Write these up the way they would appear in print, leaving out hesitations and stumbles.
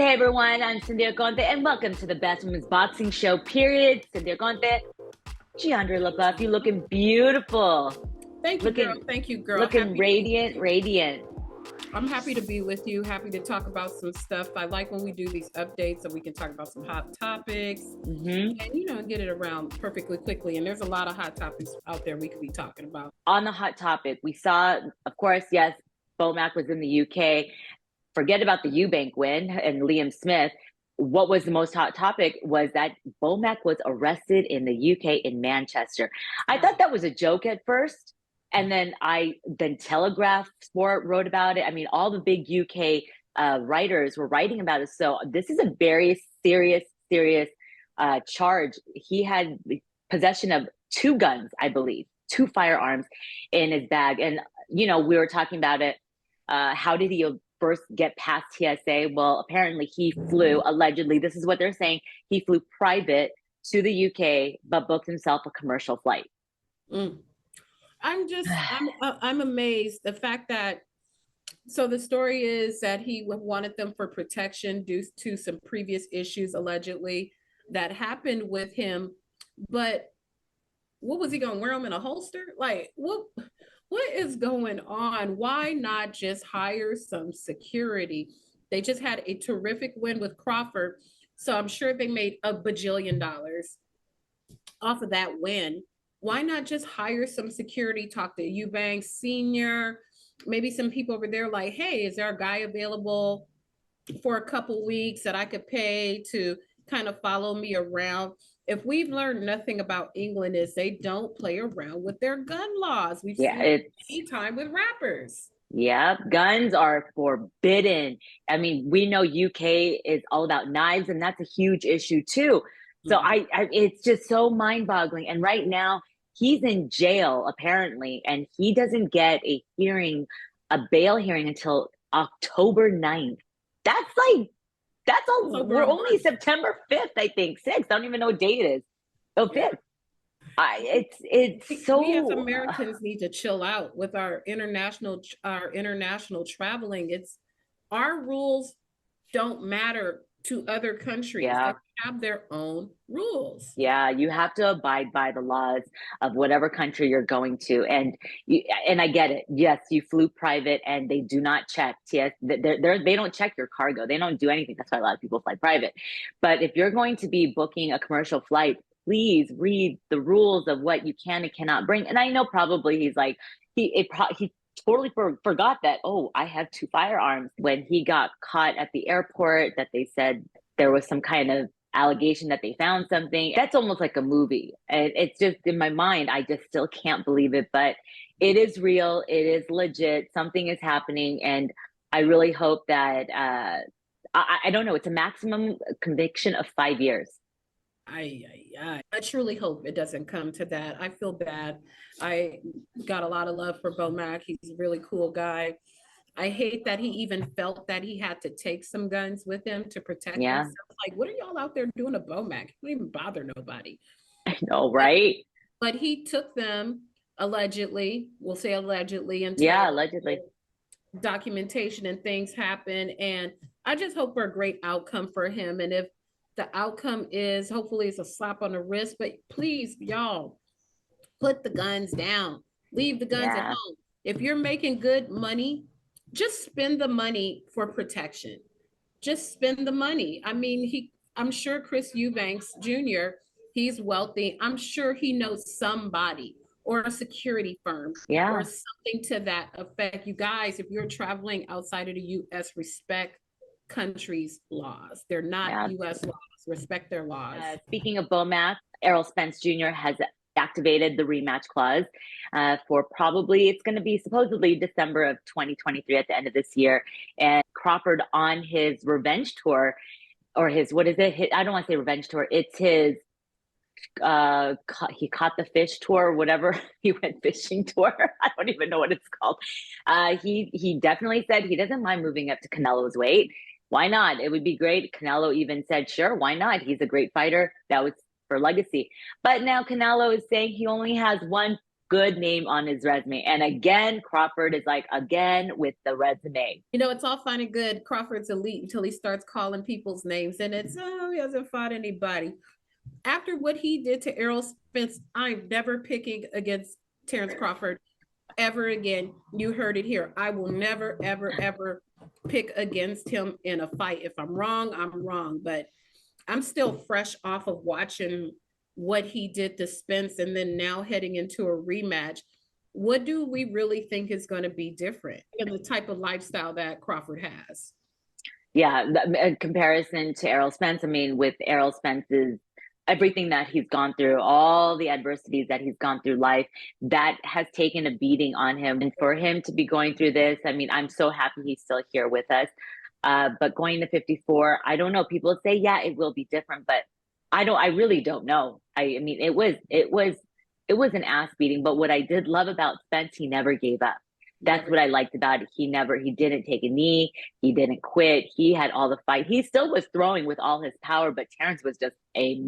Hey everyone, I'm Cynthia Conte, and welcome to the best women's boxing show, period. Cynthia Conte, Jeandra LeBeauf, you looking beautiful. Thank you, girl. Thank you, girl. Looking radiant. I'm happy to be with you. Happy to talk about some stuff. I like when we do these updates so we can talk about some hot topics and, get it around perfectly quickly. And there's a lot of hot topics out there we could be talking about. On the hot topic, we saw, of course, yes, Bomac was in the UK. Forget about the Eubank win and Liam Smith. What was the most hot topic was that Bomac was arrested in the UK in Manchester. I thought that was a joke at first. And then Telegraph Sport wrote about it. I mean, all the big UK writers were writing about it. So this is a very serious charge. He had possession of 2 guns, I believe, 2 firearms in his bag. And, we were talking about it. How did he first get past TSA? Well, apparently he flew, allegedly, this is what they're saying, he flew private to the UK, but booked himself a commercial flight. I'm amazed. The fact that, so the story is that he wanted them for protection due to some previous issues, allegedly, that happened with him. But what was he going to wear them in a holster? Like, what is going on? Why not just hire some security? They just had a terrific win with Crawford. So I'm sure they made $1 bajillion off of that win. Why not just hire some security, talk to Eubank Senior, maybe some people over there like, hey, is there a guy available for a couple weeks that I could pay to kind of follow me around? If we've learned nothing about England is they don't play around with their gun laws. We've seen it any time with rappers. Yeah, guns are forbidden. I mean, we know UK is all about knives, and that's a huge issue too. So it's just so mind-boggling. And right now, he's in jail, apparently, and he doesn't get a bail hearing until October 9th. That's all. We're only September 5th, I think. 6th. I don't even know what date it is. Oh, 5th. It's so. We as Americans need to chill out with our international traveling. It's our rules don't matter to other countries. Yeah. They have their own rules. Yeah, you have to abide by the laws of whatever country you're going to. And I get it. Yes, you flew private and they do not check. Yes, they don't check your cargo. They don't do anything. That's why a lot of people fly private. But if you're going to be booking a commercial flight, please read the rules of what you can and cannot bring. And I know probably he's like, he totally forgot that, oh, I have 2 firearms. When he got caught at the airport, that they said there was some kind of allegation that they found something. That's almost like a movie. And it's just in my mind, I just still can't believe it, but it is real. It is legit. Something is happening. And I really hope that, I don't know, it's a maximum conviction of 5 years. I truly hope it doesn't come to that. I feel bad. I got a lot of love for Bomac. He's a really cool guy. I hate that he even felt that he had to take some guns with him to protect himself. Like, what are y'all out there doing to Bomac? He don't even bother nobody. I know, right? But he took them allegedly. We'll say allegedly. Allegedly. Documentation and things happen. And I just hope for a great outcome for him. And if the outcome is, hopefully it's a slap on the wrist, but please, y'all, put the guns down. Leave the guns at home. If you're making good money, just spend the money for protection. Just spend the money. I mean, I'm sure Chris Eubanks Jr., he's wealthy. I'm sure he knows somebody or a security firm or something to that effect. You guys, if you're traveling outside of the U.S., respect countries' laws. They're not U.S. laws. Respect their laws. Speaking of Bomac, Errol Spence Jr. has activated the rematch clause for probably, it's going to be supposedly December of 2023 at the end of this year. And Crawford on his revenge tour, or his, what is it? I don't want to say revenge tour. It's his, he caught the fish tour, whatever. He went fishing tour. I don't even know what it's called. He definitely said he doesn't mind moving up to Canelo's weight. Why not? It would be great. Canelo even said, sure, why not? He's a great fighter. That was for legacy. But now Canelo is saying he only has one good name on his resume. And again, Crawford is like, again, with the resume. You know, it's all fine and good. Crawford's elite until he starts calling people's names, and it's, oh, he hasn't fought anybody. After what he did to Errol Spence, I'm never picking against Terrence Crawford ever again. You heard it here. I will never, ever, ever pick against him in a fight. If I'm wrong, I'm wrong. But I'm still fresh off of watching what he did to Spence, and then now heading into a rematch. What do we really think is going to be different in the type of lifestyle that Crawford has? Yeah, in comparison to Errol Spence, I mean, with Errol Spence's everything that he's gone through, all the adversities that he's gone through life, that has taken a beating on him. And for him to be going through this, I mean, I'm so happy he's still here with us. But going to 54, I don't know. People say, yeah, it will be different, but I really don't know. I mean, it was an ass beating, but what I did love about Spence, he never gave up. That's what I liked about it. He didn't take a knee. He didn't quit. He had all the fight. He still was throwing with all his power, but Terrence was just a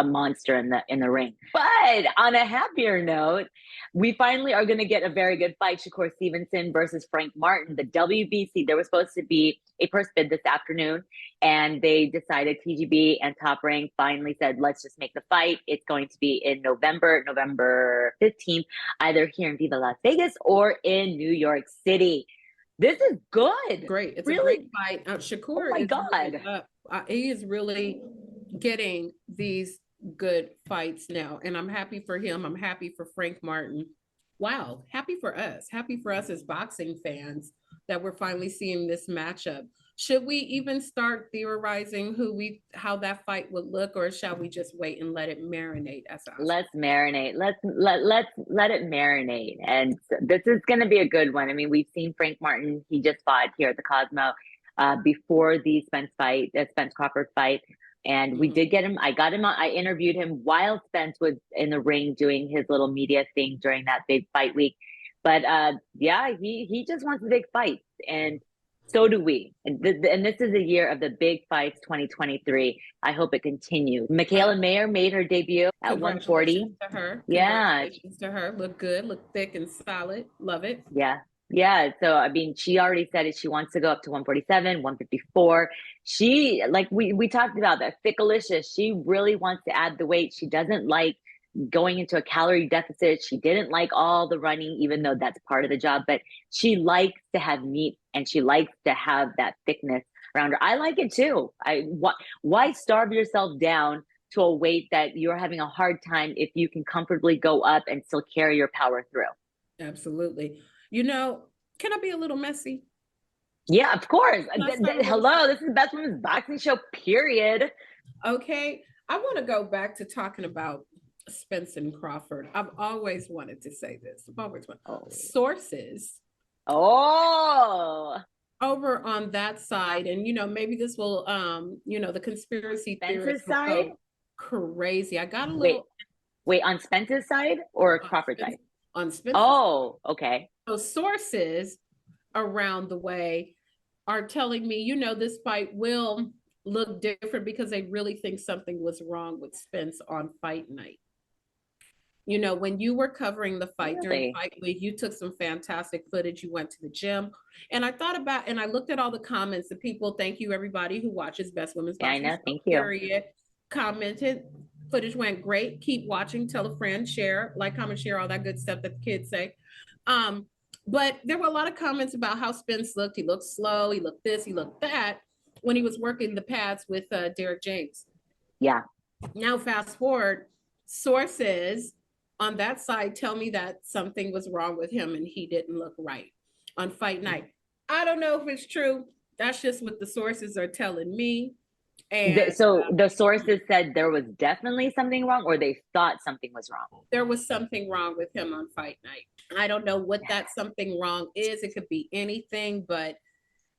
monster in the ring. But on a happier note, we finally are going to get a very good fight. Shakur Stevenson versus Frank Martin. The WBC, there was supposed to be a purse bid this afternoon, and they decided, TGB and Top Rank finally said, let's just make the fight. It's going to be in November 15th, either here in Viva Las Vegas or in New York City. This is good. Great. It's really? A great fight. Shakur, oh my God. Really he is really getting these good fights now, and I'm happy for him. I'm happy for Frank Martin. Wow. Happy for us as boxing fans that we're finally seeing this matchup. Should we even start theorizing how that fight would look, or shall we just wait and let it marinate? Let's marinate. Let it marinate. And this is going to be a good one. I mean, we've seen Frank Martin. He just fought here at the Cosmo before the Spence Crawford fight. And we did get him. I interviewed him while Spence was in the ring doing his little media thing during that big fight week. But yeah, he just wants the big fights, and so do we. And this is a year of the big fights, 2023. I hope it continues. Michaela Mayer made her debut at 140. To her. Yeah. Congratulations to her. Look good, look thick and solid. Love it. Yeah. Yeah. So, I mean, she already said it. She wants to go up to 147, 154. She, like we talked about, that Thickalicious, she really wants to add the weight. She doesn't like going into a calorie deficit. She didn't like all the running, even though that's part of the job, but she likes to have meat and she likes to have that thickness around her. I like it too. Why starve yourself down to a weight that you're having a hard time if you can comfortably go up and still carry your power through? Absolutely. You know, can I be a little messy? Yeah, of course. Hello, this is the Best Women's Boxing Show, period. Okay. I want to go back to talking about Spence and Crawford. I've always wanted to say this. Sources. Oh. Over on that side, and maybe this will the conspiracy theorists side crazy. I got a little wait on Spence's side or Crawford's side? On Spence. Oh, okay. So sources around the way are telling me, this fight will look different because they really think something was wrong with Spence on fight night. When you were covering the fight during fight week, you took some fantastic footage. You went to the gym, and I thought about, and I looked at all the comments. The people, thank you everybody who watches Best Women's Boxing. I know, thank you. Period. Commented, footage went great. Keep watching, tell a friend, share, like, comment, share, all that good stuff that the kids say. But there were a lot of comments about how Spence looked. He looked slow. He looked this. He looked that when he was working the pads with Derek James. Yeah. Now fast forward, sources on that side tell me that something was wrong with him and he didn't look right on fight night. I don't know if it's true. That's just what the sources are telling me. And so the sources said there was definitely something wrong, or they thought something was wrong? There was something wrong with him on fight night. I don't know what that something wrong is. It could be anything, but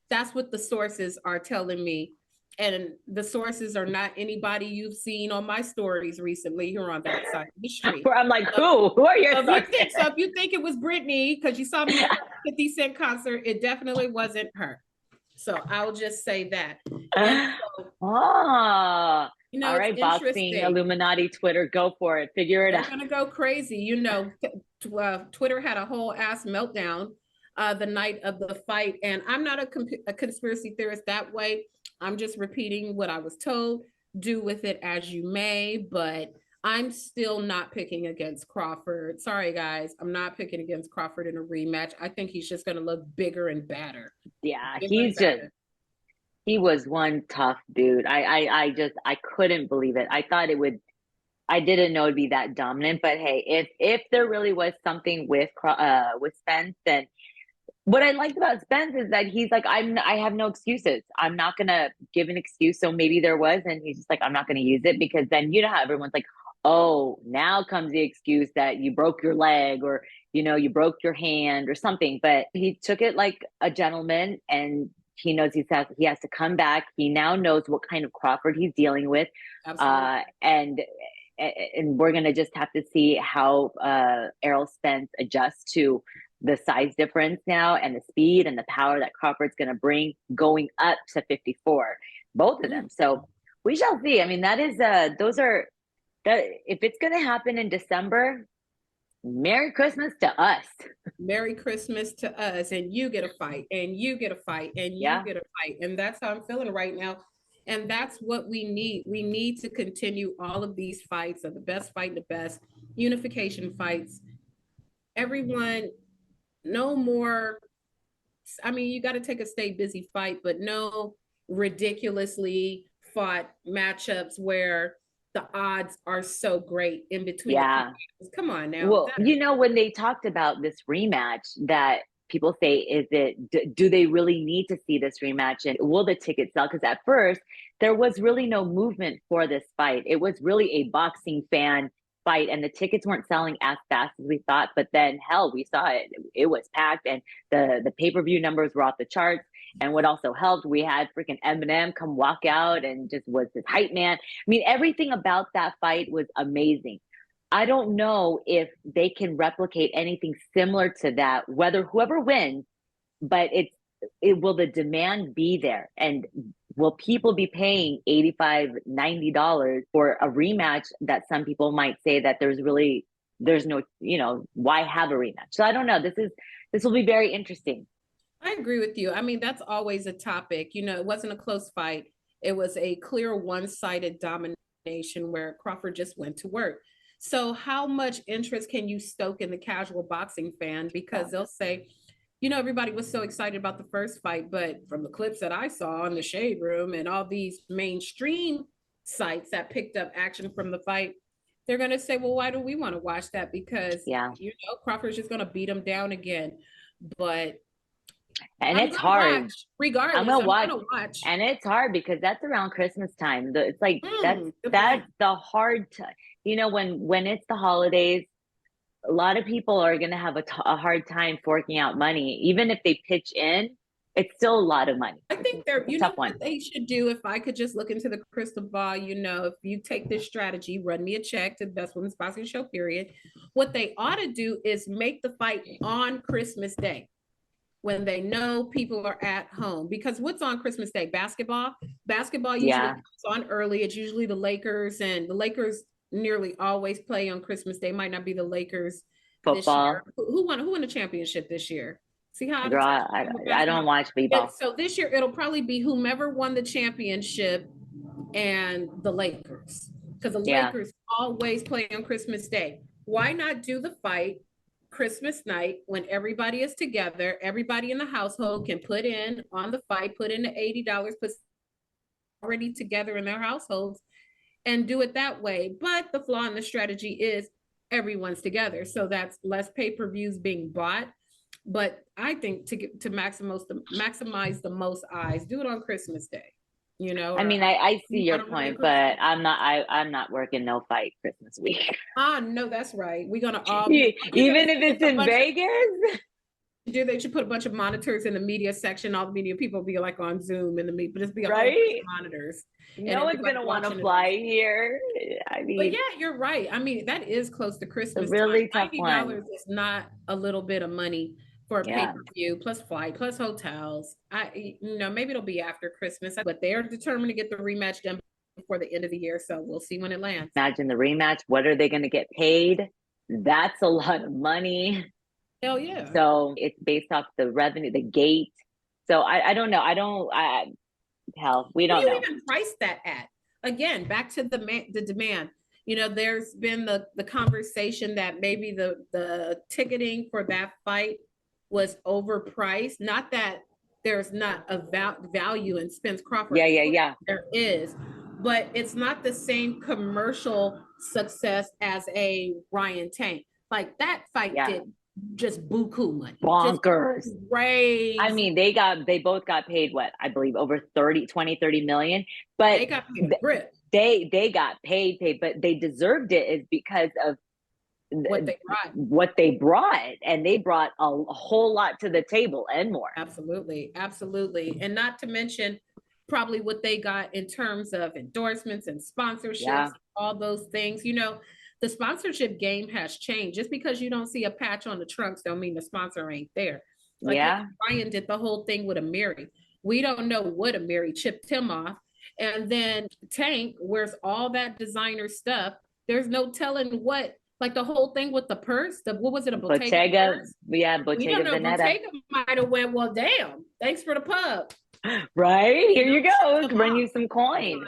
that's what the sources are telling me. And the sources are not anybody you've seen on my stories recently here on that side of the street. I'm like, who are your sources? So if you think it was Brittany because you saw me at the 50 Cent concert, it definitely wasn't her. So I'll just say that. And so, Oh, all it's right, boxing interesting. Illuminati Twitter, go for it. Figure it They're out. gonna go crazy. Twitter had a whole ass meltdown the night of the fight, and I'm not a conspiracy theorist that way. I'm just repeating what I was told. Do with it as you may, but I'm still not picking against Crawford. Sorry, guys, I'm not picking against Crawford in a rematch. I think he's just gonna look bigger and badder. Yeah, Bigger and badder. he was one tough dude. I couldn't believe it. I didn't know it'd be that dominant, but hey, if there really was something with Spence, then what I liked about Spence is that he's like, I have no excuses. I'm not gonna give an excuse. So maybe there was, and he's just like, I'm not gonna use it, because then you know how everyone's like, oh, now comes the excuse that you broke your leg, or you broke your hand or something. But he took it like a gentleman, and he knows he has to come back. He now knows what kind of Crawford he's dealing with. Absolutely. And we're gonna just have to see how Errol Spence adjusts to the size difference now, and the speed and the power that Crawford's going to bring going up to 54, both of them. So we shall see. I mean, that is if it's going to happen in December, Merry Christmas to us. Merry Christmas to us, and you get a fight, and you get a fight, and you get a fight. And that's how I'm feeling right now. And that's what we need. We need to continue all of these fights of the best fighting the best, unification fights. Everyone, no more. I mean, you got to take a stay busy fight, but no ridiculously fought matchups where the odds are so great in between. Yeah. Come on now. Well, when they talked about this rematch, that people say, do they really need to see this rematch, and will the ticket sell? Because at first there was really no movement for this fight. It was really a boxing fan fight, and the tickets weren't selling as fast as we thought. But then, hell, we saw it was packed, and the pay-per-view numbers were off the charts. And what also helped, we had freaking Eminem come walk out and just was this hype man. I mean, everything about that fight was amazing. I don't know if they can replicate anything similar to that, whether whoever wins, but will the demand be there? And will people be paying $85, $90 for a rematch that some people might say that there's no, why have a rematch? So I don't know. This will be very interesting. I agree with you. I mean, that's always a topic. It wasn't a close fight. It was a clear one-sided domination where Crawford just went to work. So how much interest can you stoke in the casual boxing fan? Because they'll say, everybody was so excited about the first fight, but from the clips that I saw in the Shade Room and all these mainstream sites that picked up action from the fight, they're going to say, well, why do we want to watch that? Because, Crawford's just going to beat him down again. But it's hard. Regardless, I'm gonna watch. And it's hard because that's around Christmas time. It's like that's the hard time. When it's the holidays, a lot of people are gonna have a hard time forking out money. Even if they pitch in, it's still a lot of money. I think what they should do, if I could just look into the crystal ball, if you take this strategy, run me a check to the Best Women's Boxing Show, period. What they ought to do is make the fight on Christmas Day, when they know people are at home. Because what's on Christmas Day? Basketball usually comes on early. It's usually the Lakers, and the Lakers nearly always play on Christmas Day. Might not be the Lakers football. This year. Who won the championship this year? See how I don't watch baseball. So this year it'll probably be whomever won the championship and the Lakers, because the Lakers always play on Christmas Day. Why not do the fight Christmas night when everybody is together? Everybody in the household can put in on the fight, put in the $80, put already together in their households, and do it that way. But the flaw in the strategy is everyone's together, so that's less pay-per-views being bought. But I think to maximize the most eyes, do it on Christmas Day. I mean, I see your point, but I'm not working no fight Christmas week. No, that's right. We're gonna all even if it's in Vegas. They should put a bunch of monitors in the media section. All the media people will be like on Zoom in the meet, but just be right monitors. No one's gonna want to fly here. I mean, but yeah, you're right. I mean, that is close to Christmas. It's a really tough one. $90 is not a little bit of money for a Yeah. pay-per-view, plus flight, plus hotels. Maybe it'll be after Christmas, but they're determined to get the rematch done before the end of the year. So we'll see when it lands. Imagine the rematch. What are they going to get paid? That's a lot of money. Hell yeah. So it's based off the revenue, the gate. So I don't know. Hell, we don't know. What do you even price that at? Again, back to the demand. There's been the conversation that maybe the ticketing for that fight was overpriced. Not that there's not a value in Spence Crawford. Yeah. There is, but it's not the same commercial success as a Ryan Tank. Like that fight did just buku money. Bonkers. Crazy. I mean, they both got paid what? I believe over 20-30 million. But they got paid grip. They got paid, but they deserved it is because of what they brought, and they brought a whole lot to the table and more. Absolutely. And not to mention probably what they got in terms of endorsements and sponsorships, all those things. The sponsorship game has changed. Just because you don't see a patch on the trunks don't mean the sponsor ain't there. Like Ryan did the whole thing with Amiri. We don't know what Amiri chipped him off. And then Tank wears all that designer stuff. There's no telling what, like the whole thing with the purse. What was it, a Bottega purse? Yeah, Bottega Veneta. Bottega might have went, well, damn, thanks for the pub. Right? Here you go. Bring you some coin.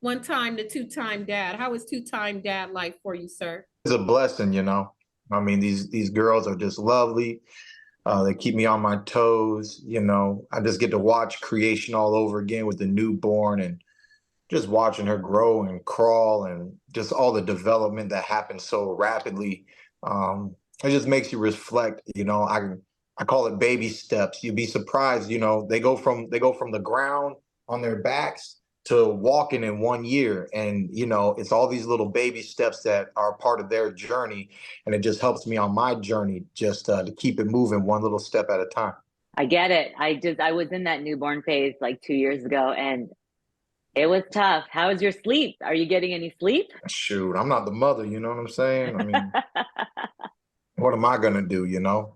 One time, the two-time dad. How is two-time dad like for you, sir? It's a blessing, I mean, these girls are just lovely. They keep me on my toes. I just get to watch creation all over again with the newborn and just watching her grow and crawl and just all the development that happens so rapidly. It just makes you reflect. I call it baby steps. You'd be surprised. They go from the ground on their backs to walking in 1 year. And, it's all these little baby steps that are part of their journey. And it just helps me on my journey just to keep it moving one little step at a time. I get it. I was in that newborn phase like 2 years ago, and it was tough. How is your sleep? Are you getting any sleep? Shoot, I'm not the mother, you know what I'm saying? I mean, what am I going to do,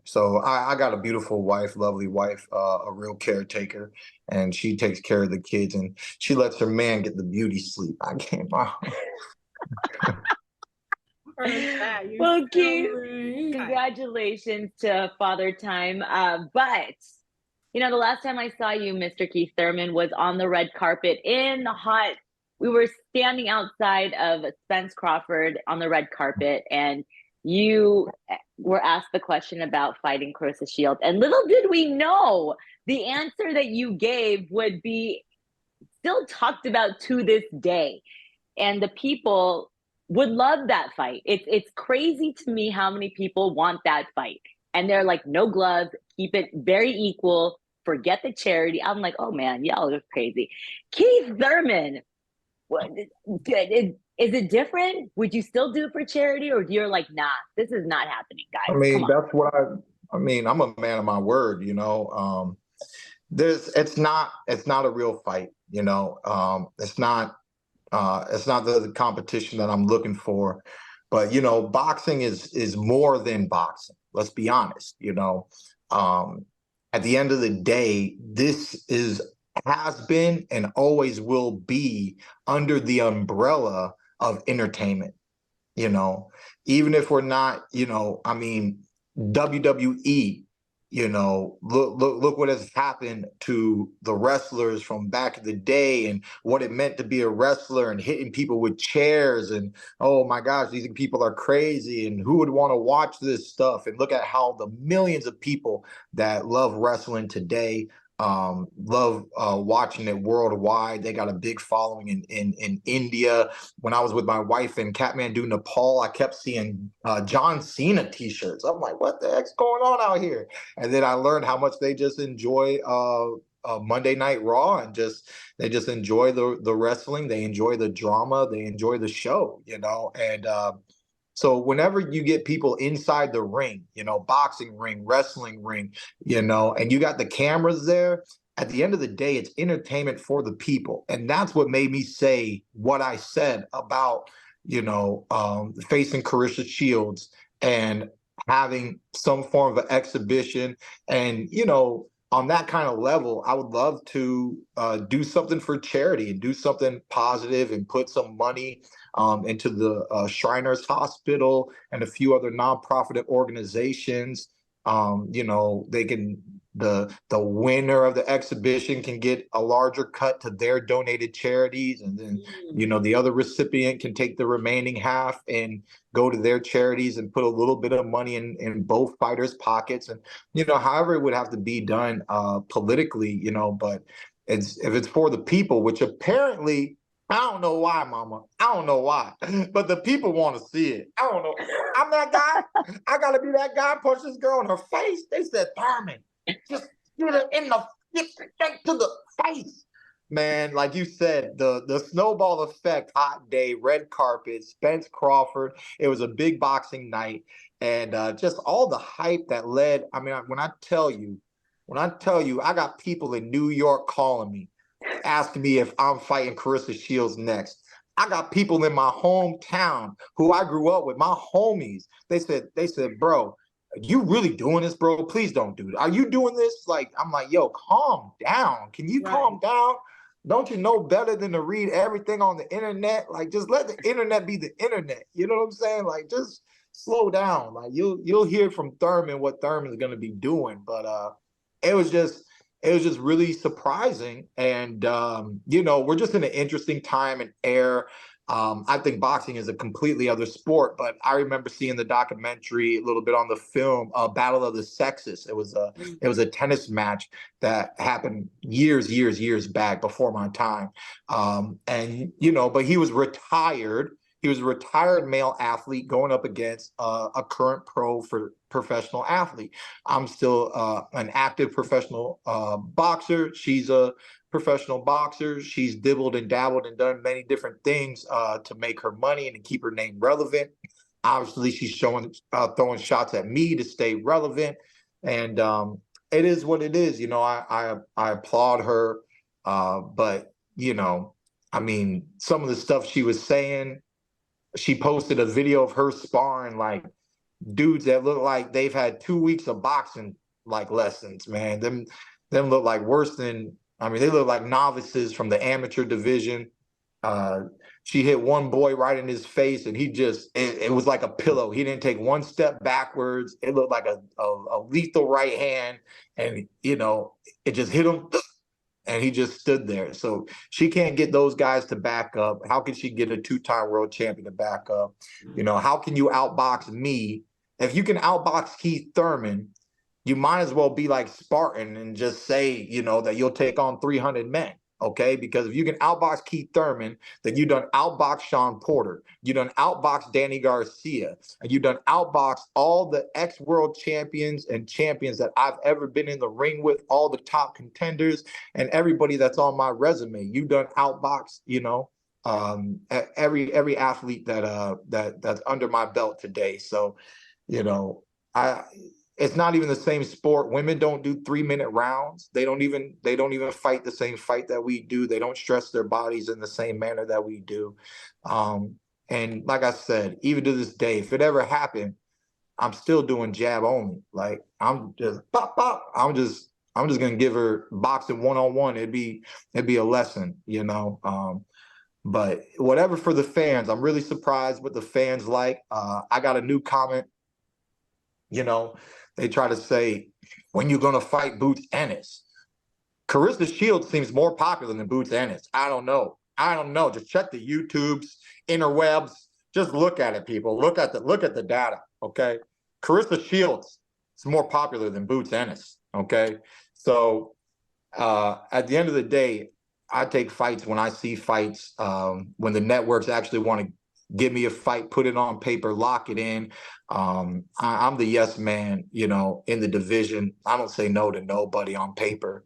So I got a beautiful wife, lovely wife, a real caretaker, and she takes care of the kids, and she lets her man get the beauty sleep. I can't. Well, Keith, congratulations to Father Time. But, the last time I saw you, Mr. Keith Thurman, was on the red carpet in the hot. We were standing outside of Spence Crawford on the red carpet, and you were asked the question about fighting Claressa Shields. And little did we know the answer that you gave would be still talked about to this day. And the people would love that fight. It's crazy to me how many people want that fight. And they're like, no gloves, keep it very equal, forget the charity. I'm like, oh man, y'all are crazy. Keith Thurman, is it different? Would you still do it for charity, or you're like, nah, this is not happening, guys? I mean, that's what I'm a man of my word, it's not a real fight, it's not the competition that I'm looking for, but boxing is more than boxing. Let's be honest, at the end of the day, this has been and always will be under the umbrella of entertainment, even if we're not, I mean, WWE, look what has happened to the wrestlers from back in the day and what it meant to be a wrestler and hitting people with chairs. And, oh my gosh, these people are crazy. And who would want to watch this stuff? And look at how the millions of people that love wrestling today love watching it worldwide. They got a big following in India. When I was with my wife in Kathmandu, Nepal, I kept seeing John Cena t-shirts. I'm like, what the heck's going on out here? And then I learned how much they just enjoy Monday Night Raw, and they just enjoy the wrestling. They enjoy the drama. They enjoy the show, and so whenever you get people inside the ring, boxing ring, wrestling ring, and you got the cameras there, at the end of the day, it's entertainment for the people. And that's what made me say what I said about, facing Claressa Shields and having some form of an exhibition. And, you know, on that kind of level, I would love to do something for charity and do something positive and put some money into the Shriners Hospital and a few other nonprofit organizations. You know, they can the winner of the exhibition can get a larger cut to their donated charities, and then you know the other recipient can take the remaining half and go to their charities and put a little bit of money in both fighters' pockets. And you know, however it would have to be done politically, you know, but if it's for the people, which apparently I don't know why, Mama. I don't know why, but the people want to see it. I don't know. I'm that guy. I gotta be that guy. Punch this girl in her face. They said, Thurman, just get her in the straight to the face. Man, like you said, the snowball effect, hot day, red carpet, Spence Crawford. It was a big boxing night, and just all the hype that led. I mean, when I tell you, I got people in New York calling me, asking me if I'm fighting Claressa Shields next. I got people in my hometown who I grew up with, my homies. They said, bro, you really doing this, bro? Please don't do it. Are you doing this? Like, I'm like, yo, calm down. Can you calm down? Don't you know better than to read everything on the internet? Like, just let the internet be the internet. You know what I'm saying? Like, just slow down. Like, you'll hear from Thurman what Thurman's gonna be doing. But it was just really surprising. And you know, we're just in an interesting time and era. I think boxing is a completely other sport, but I remember seeing the documentary a little bit on the film, Battle of the Sexes. It was a tennis match that happened years back before my time. And you know, but he was retired. He was a retired male athlete going up against a current professional athlete. I'm still an active professional boxer. She's a professional boxer. She's dibbled and dabbled and done many different things to make her money and to keep her name relevant. Obviously, she's throwing shots at me to stay relevant, and it is what it is. You know, I applaud her, but you know, I mean, some of the stuff she was saying. She posted a video of her sparring like dudes that look like they've had 2 weeks of boxing like lessons, man. Them look like worse than, I mean, they look like novices from the amateur division. She hit one boy right in his face, and it was like a pillow. He didn't take one step backwards. It looked like a lethal right hand, and you know, it just hit him. And he just stood there. So she can't get those guys to back up. How can she get a two-time world champion to back up? You know, how can you outbox me? If you can outbox Keith Thurman, you might as well be like Spartan and just say, you know, that you'll take on 300 men. Okay, because if you can outbox Keith Thurman, then you done outbox Sean Porter, you done outbox Danny Garcia, and you done outbox all the ex-world champions and champions that I've ever been in the ring with, all the top contenders and everybody that's on my resume. You done outbox, you know, every athlete that's under my belt today. So, you know, it's not even the same sport. Women don't do 3-minute rounds. They don't even fight the same fight that we do. They don't stress their bodies in the same manner that we do. And like I said, even to this day, if it ever happened, I'm still doing jab only. Like I'm just pop pop. I'm just gonna give her boxing one-on-one. It'd be a lesson, you know. But whatever for the fans. I'm really surprised what the fans like. I got a new comment. You know, they try to say, when you gonna fight Boots Ennis? Claressa Shields seems more popular than Boots Ennis. I don't know. Just check the YouTubes, interwebs. Just look at it, people. Look at the data. Okay, Claressa Shields is more popular than Boots Ennis. Okay, so at the end of the day, I take fights when I see fights. When the networks actually want to give me a fight, put it on paper, lock it in. I'm the yes man, you know, in the division. I don't say no to nobody on paper.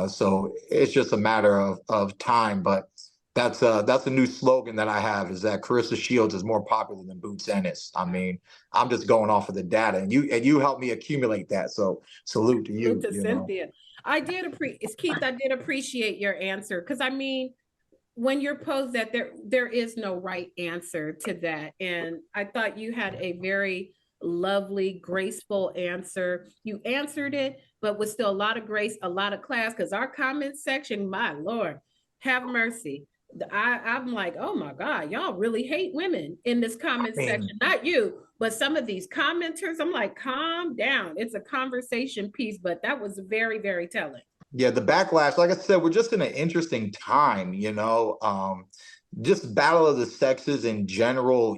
So it's just a matter of time. But that's a new slogan that I have, is that Claressa Shields is more popular than Boots Ennis. I mean, I'm just going off of the data, and you helped me accumulate that. So salute to you. Salute to Cynthia. Know. I did appreciate your answer, because I mean, when you're posed that there is no right answer to that. And I thought you had a very lovely, graceful answer. You answered it, but with still a lot of grace, a lot of class, because our comment section, my Lord, have mercy. I'm like, oh my God, y'all really hate women in this comment section. Not you, but some of these commenters. I'm like, calm down. It's a conversation piece, but that was very, very telling. Yeah, the backlash, like I said, we're just in an interesting time, just battle of the sexes in general,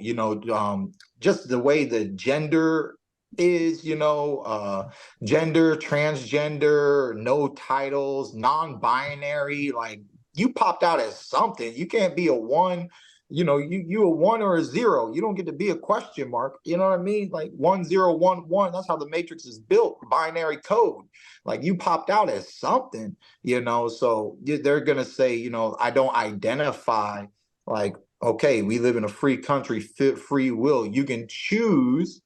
just the way the gender is, gender, transgender, no titles, non-binary, like you popped out as something. You can't be a one, you a one or a zero. You don't get to be a question mark. You know what I mean? Like 1011. That's how the matrix is built, binary code. Like you popped out as something, so they're gonna say, I don't identify. Like, okay, we live in a free country, free will. You can choose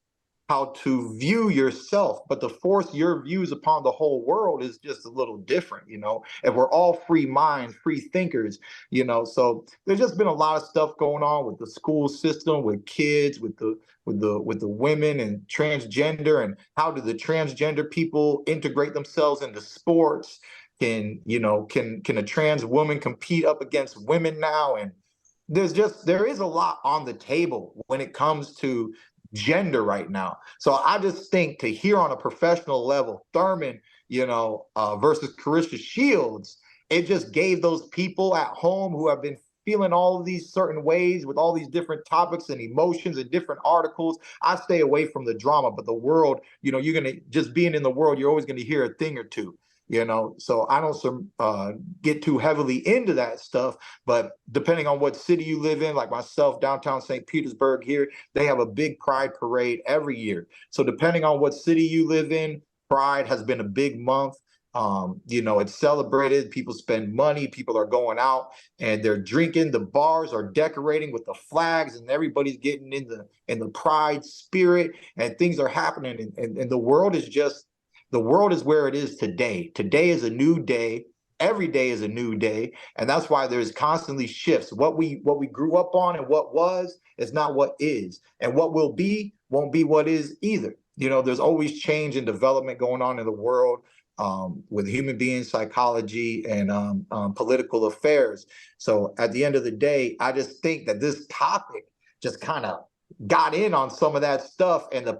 how to view yourself, but to force your views upon the whole world is just a little different, if we're all free minds, free thinkers, so there's just been a lot of stuff going on with the school system, with kids, with the women and transgender, and how do the transgender people integrate themselves into sports? Can a trans woman compete up against women now? And there is a lot on the table when it comes to gender right now. So I just think to hear on a professional level, Thurman, versus Claressa Shields, it just gave those people at home who have been feeling all of these certain ways with all these different topics and emotions and different articles. I stay away from the drama, but the world, you're going to just being in the world, you're always going to hear a thing or two. So I don't get too heavily into that stuff, but depending on what city you live in, like myself, downtown St. Petersburg here, they have a big Pride parade every year. So depending on what city you live in, Pride has been a big month. It's celebrated. People spend money. People are going out and they're drinking. The bars are decorating with the flags, and everybody's getting in the Pride spirit, and things are happening. And the world is where it is today. Today is a new day. Every day is a new day. And that's why there's constantly shifts. What we grew up on and what was is not what is. And what will be won't be what is either. There's always change and development going on in the world with human being psychology and political affairs. So at the end of the day, I just think that this topic just kind of got in on some of that stuff. And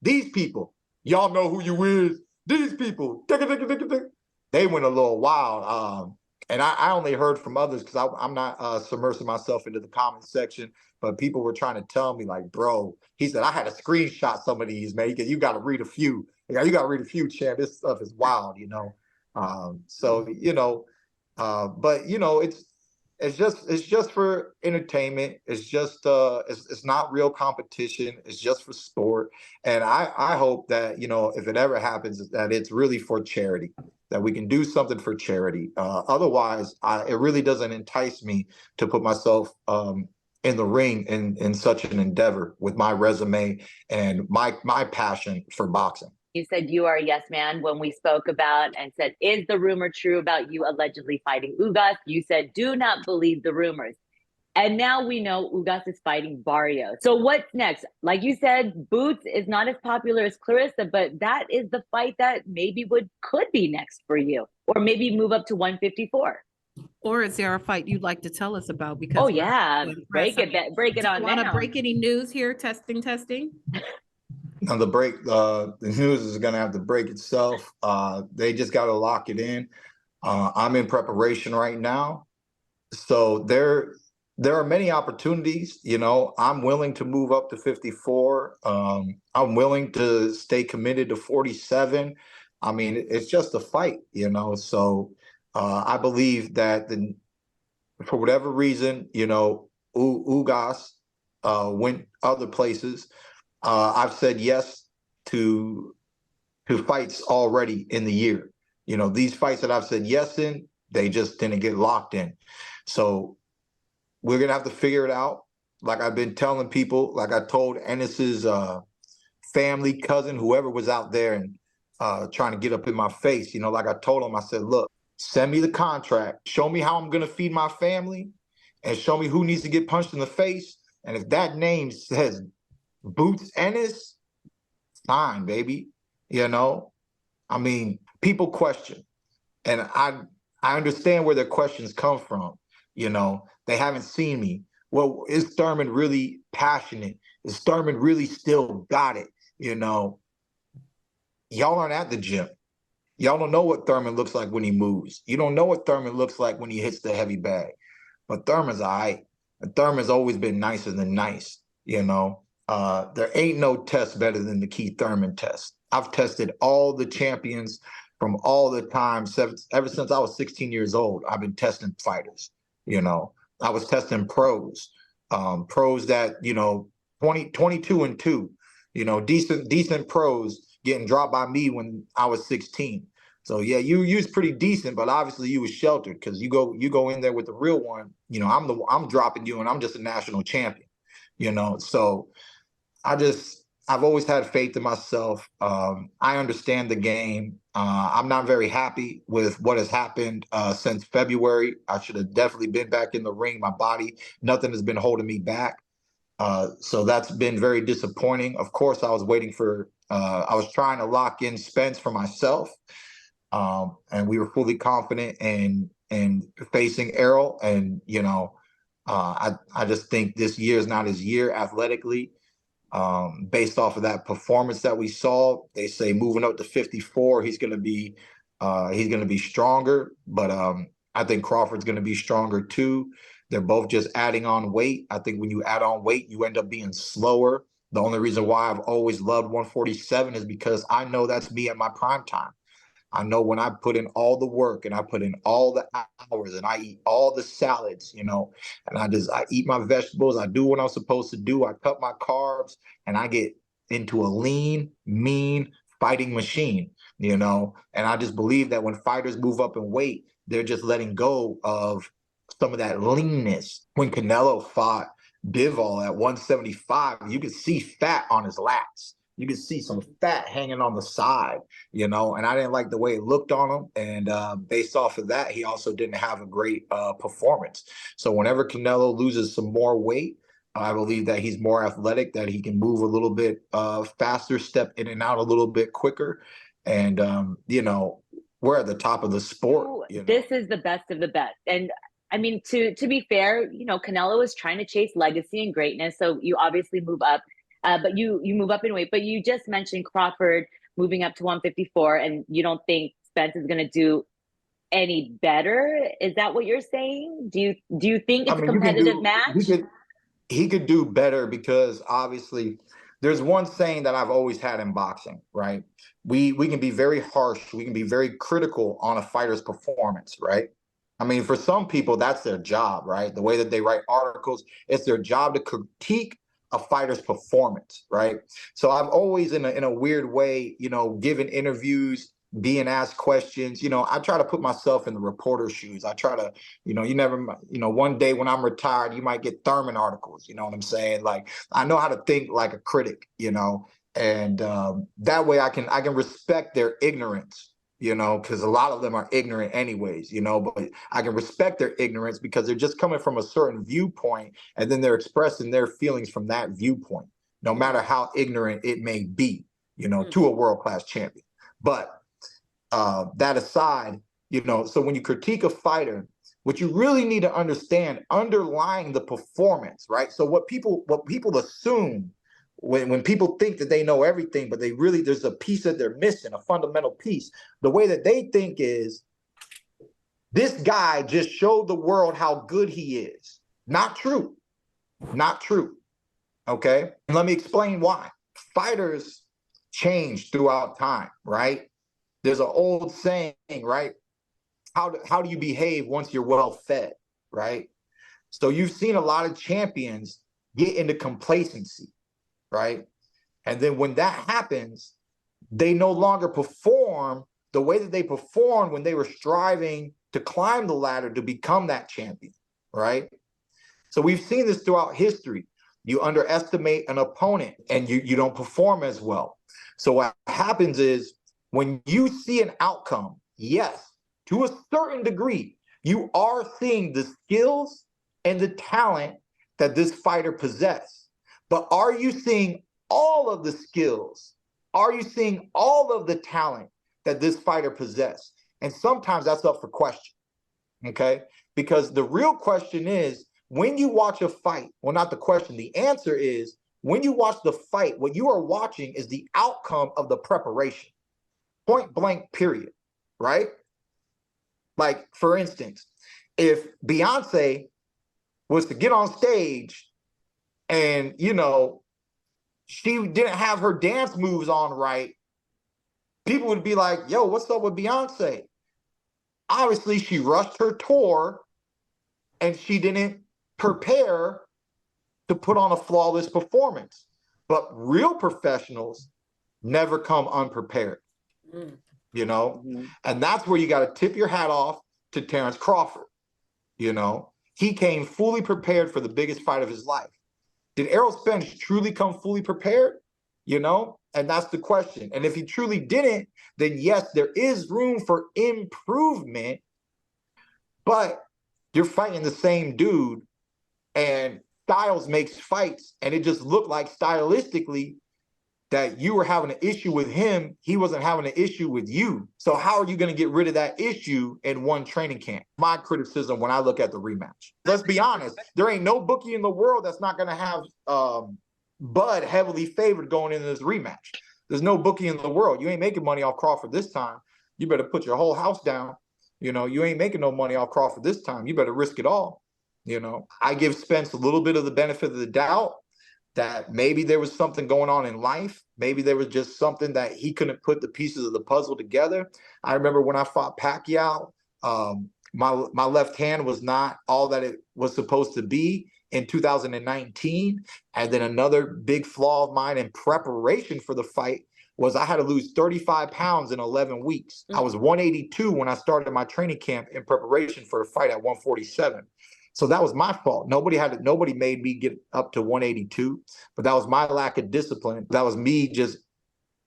these people, y'all know who you is. These people, they went a little wild. And I only heard from others because I'm not submersing myself into the comment section, but people were trying to tell me, like, bro, he said, I had to screenshot some of these, man. You got to read a few. You got to read a few, champ. This stuff is wild, but, it's just for entertainment. It's just it's not real competition. It's just for sport. And I hope that, if it ever happens, that it's really for charity, that we can do something for charity. Otherwise, it really doesn't entice me to put myself in the ring in such an endeavor with my resume and my passion for boxing. You said you are a yes man when we spoke about and said, is the rumor true about you allegedly fighting Ugas? You said, do not believe the rumors. And now we know Ugas is fighting Barrios. So what's next? Like you said, Boots is not as popular as Claressa, but that is the fight that maybe could be next for you, or maybe move up to 154. Or is there a fight you'd like to tell us about? Because break it on. Want to break any news here? Testing. Now the news is going to have to break itself. They just got to lock it in. I'm in preparation right now. So there are many opportunities. I'm willing to move up to 54. I'm willing to stay committed to 47. I mean, it's just a fight, So I believe that for whatever reason, Ugas went other places. I've said yes to fights already in the year. These fights that I've said yes in, they just didn't get locked in. So we're going to have to figure it out. Like I've been telling people, like I told Ennis's family, cousin, whoever was out there and trying to get up in my face, like I told him, I said, look, send me the contract, show me how I'm going to feed my family, and show me who needs to get punched in the face. And if that name says Boots Ennis, fine, baby. You know, I mean, people question, and I understand where their questions come from. You know, they haven't seen me. Well, is Thurman really passionate? Is Thurman really still got it? You know, y'all aren't at the gym. Y'all don't know what Thurman looks like when he moves. You don't know what Thurman looks like when he hits the heavy bag. But Thurman's all right. And Thurman's always been nicer than nice, you know. There ain't no test better than the Keith Thurman test. I've tested all the champions from all the time. Ever since I was 16 years old, I've been testing fighters, you know. I was testing pros, pros that, you know, 22 and 2, you know, decent pros getting dropped by me when I was 16. So yeah, you was pretty decent, but obviously you was sheltered because you go in there with the real one. You know, I'm dropping you, and I'm just a national champion. You know, so I've always had faith in myself. I understand the game. I'm not very happy with what has happened since February. I should have definitely been back in the ring. My body, nothing has been holding me back. So that's been very disappointing. Of course, I was waiting for. I was trying to lock in Spence for myself. And we were fully confident in facing Errol. And, you know, I just think this year is not his year athletically. Based off of that performance that we saw, they say moving up to 54, he's gonna be stronger. But I think Crawford's gonna be stronger too. They're both just adding on weight. I think when you add on weight, you end up being slower. The only reason why I've always loved 147 is because I know that's me at my prime time. I know when I put in all the work and I put in all the hours and I eat all the salads, you know, and I eat my vegetables. I do what I'm supposed to do. I cut my carbs and I get into a lean, mean fighting machine, you know, and I just believe that when fighters move up in weight, they're just letting go of some of that leanness. When Canelo fought Bivol at 175, you could see fat on his lats. You could see some fat hanging on the side, you know, and I didn't like the way it looked on him. And based off of that, he also didn't have a great performance. So whenever Canelo loses some more weight, I believe that he's more athletic, that he can move a little bit faster, step in and out a little bit quicker. And, you know, we're at the top of the sport. You know? This is the best of the best. And I mean, to be fair, you know, Canelo is trying to chase legacy and greatness. So you obviously move up. But you move up in weight. But you just mentioned Crawford moving up to 154, and you don't think Spence is going to do any better? Is that what you're saying? Do you think it's a competitive match? He could do better because obviously there's one saying that I've always had in boxing, right? We can be very harsh, we can be very critical on a fighter's performance, right? I mean, for some people, that's their job, right? The way that they write articles, it's their job to critique a fighter's performance, right? So I've always, in a weird way, you know, given interviews, being asked questions, you know, I try to put myself in the reporter's shoes. I try to, you know, one day when I'm retired, you might get Thurman articles, you know what I'm saying? Like, I know how to think like a critic, you know, and that way I can respect their ignorance, you know, because a lot of them are ignorant anyways, you know, but I can respect their ignorance because they're just coming from a certain viewpoint and then they're expressing their feelings from that viewpoint, no matter how ignorant it may be, you know, to a world-class champion. But that aside, you know, so when you critique a fighter, what you really need to understand underlying the performance, right? So what people assume when people think that they know everything, but there's a piece that they're missing, a fundamental piece. The way that they think is, this guy just showed the world how good he is. Not true. Not true. Okay? And let me explain why. Fighters change throughout time, right? There's an old saying, right? How do you behave once you're well fed, right? So you've seen a lot of champions get into complacency, right? And then when that happens, they no longer perform the way that they performed when they were striving to climb the ladder to become that champion, right? So we've seen this throughout history. You underestimate an opponent and you don't perform as well. So what happens is, when you see an outcome, yes, to a certain degree, you are seeing the skills and the talent that this fighter possesses. But are you seeing all of the skills Are you seeing all of the talent that this fighter possessed? And sometimes that's up for question, okay? Because the real question is, when you watch a fight, well, not the question, the answer is, when you watch the fight, what you are watching is the outcome of the preparation. Point blank, period, right? Like, for instance, if Beyonce was to get on stage and, you know, she didn't have her dance moves on right, people would be like, yo, what's up with Beyonce? Obviously, she rushed her tour and she didn't prepare to put on a flawless performance. But real professionals never come unprepared, you know? Mm-hmm. And that's where you got to tip your hat off to Terrence Crawford, you know? He came fully prepared for the biggest fight of his life. Did Errol Spence truly come fully prepared? You know? And that's the question. And if he truly didn't, then yes, there is room for improvement, but you're fighting the same dude, and styles makes fights, and it just looked like stylistically that you were having an issue with him, he wasn't having an issue with you. So how are you going to get rid of that issue in one training camp? My criticism when I look at the rematch. Let's be honest, there ain't no bookie in the world that's not going to have Bud heavily favored going into this rematch. There's no bookie in the world. You ain't making money off Crawford this time. You better put your whole house down. You know, you ain't making no money off Crawford this time. You better risk it all. You know, I give Spence a little bit of the benefit of the doubt that maybe there was something going on in life. Maybe there was just something that he couldn't put the pieces of the puzzle together. I remember when I fought Pacquiao, my left hand was not all that it was supposed to be in 2019. And then another big flaw of mine in preparation for the fight was I had to lose 35 pounds in 11 weeks. I was 182 when I started my training camp in preparation for the fight at 147. So that was my fault. Nobody made me get up to 182, but that was my lack of discipline. That was me just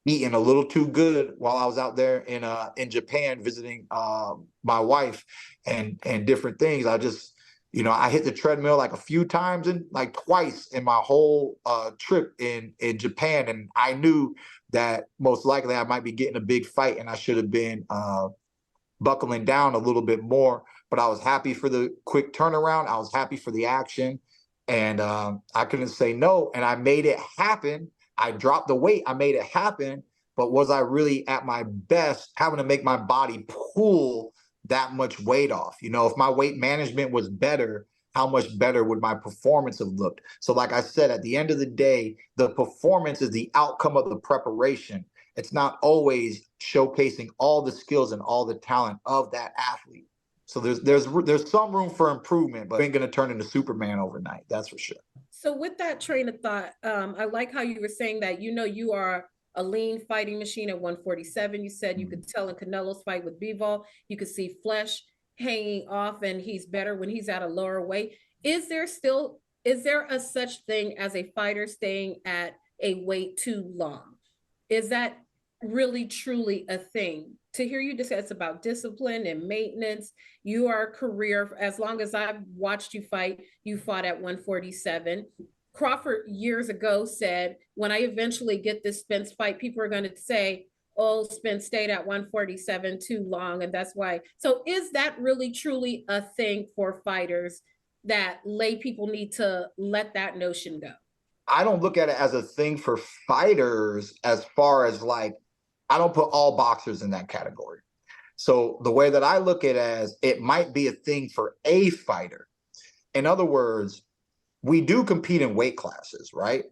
eating a little too good while I was out there in Japan visiting my wife and different things. I just, you know, I hit the treadmill like a few times and like twice in my whole trip in Japan, and I knew that most likely I might be getting a big fight, and I should have been buckling down a little bit more. But I was happy for the quick turnaround. I was happy for the action, and I couldn't say no. And I made it happen. I dropped the weight. I made it happen. But was I really at my best having to make my body pull that much weight off? You know, if my weight management was better, how much better would my performance have looked? So like I said, at the end of the day, the performance is the outcome of the preparation. It's not always showcasing all the skills and all the talent of that athlete. So there's some room for improvement, but ain't going to turn into Superman overnight. That's for sure. So with that train of thought, I like how you were saying that, you know, you are a lean fighting machine at 147. You said you could tell in Canelo's fight with BWBSP, you could see flesh hanging off, and he's better when he's at a lower weight. Is there a such thing as a fighter staying at a weight too long? Is that really truly a thing? To hear you discuss about discipline and maintenance, you are a career, as long as I've watched you fight, you fought at 147. Crawford years ago said, when I eventually get this Spence fight, people are going to say, oh, Spence stayed at 147 too long, and that's why. So is that really truly a thing for fighters that lay people need to let that notion go? I don't look at it as a thing for fighters as far as like, I don't put all boxers in that category. So the way that I look at it as, it might be a thing for a fighter. In other words, we do compete in weight classes, right?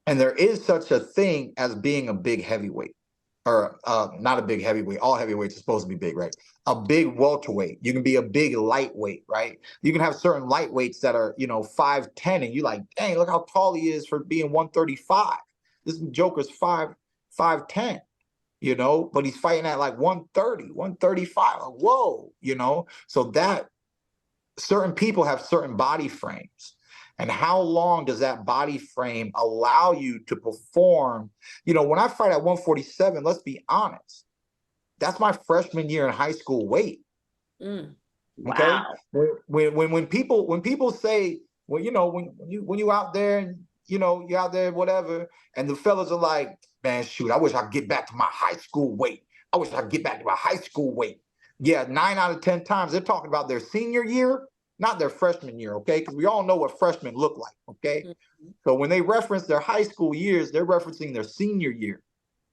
And there is such a thing as being a big heavyweight, or not a big heavyweight. All heavyweights are supposed to be big, right? A big welterweight. You can be a big lightweight, right? You can have certain lightweights that are, you know, 5'10", and you're like, dang, look how tall he is for being 135. This Joker's 5'10". You know, but he's fighting at like 130, 135. Like, whoa, you know? So that certain people have certain body frames. And how long does that body frame allow you to perform? You know, when I fight at 147, let's be honest, that's my freshman year in high school weight. Wow. Okay. When people say, well, you know, when you out there and you know, you're out there, whatever. And the fellas are like, man, shoot, I wish I could get back to my high school weight. I wish I could get back to my high school weight. Yeah, 9 out of 10 times they're talking about their senior year, not their freshman year, okay? Because we all know what freshmen look like, okay? Mm-hmm. So when they reference their high school years, they're referencing their senior year.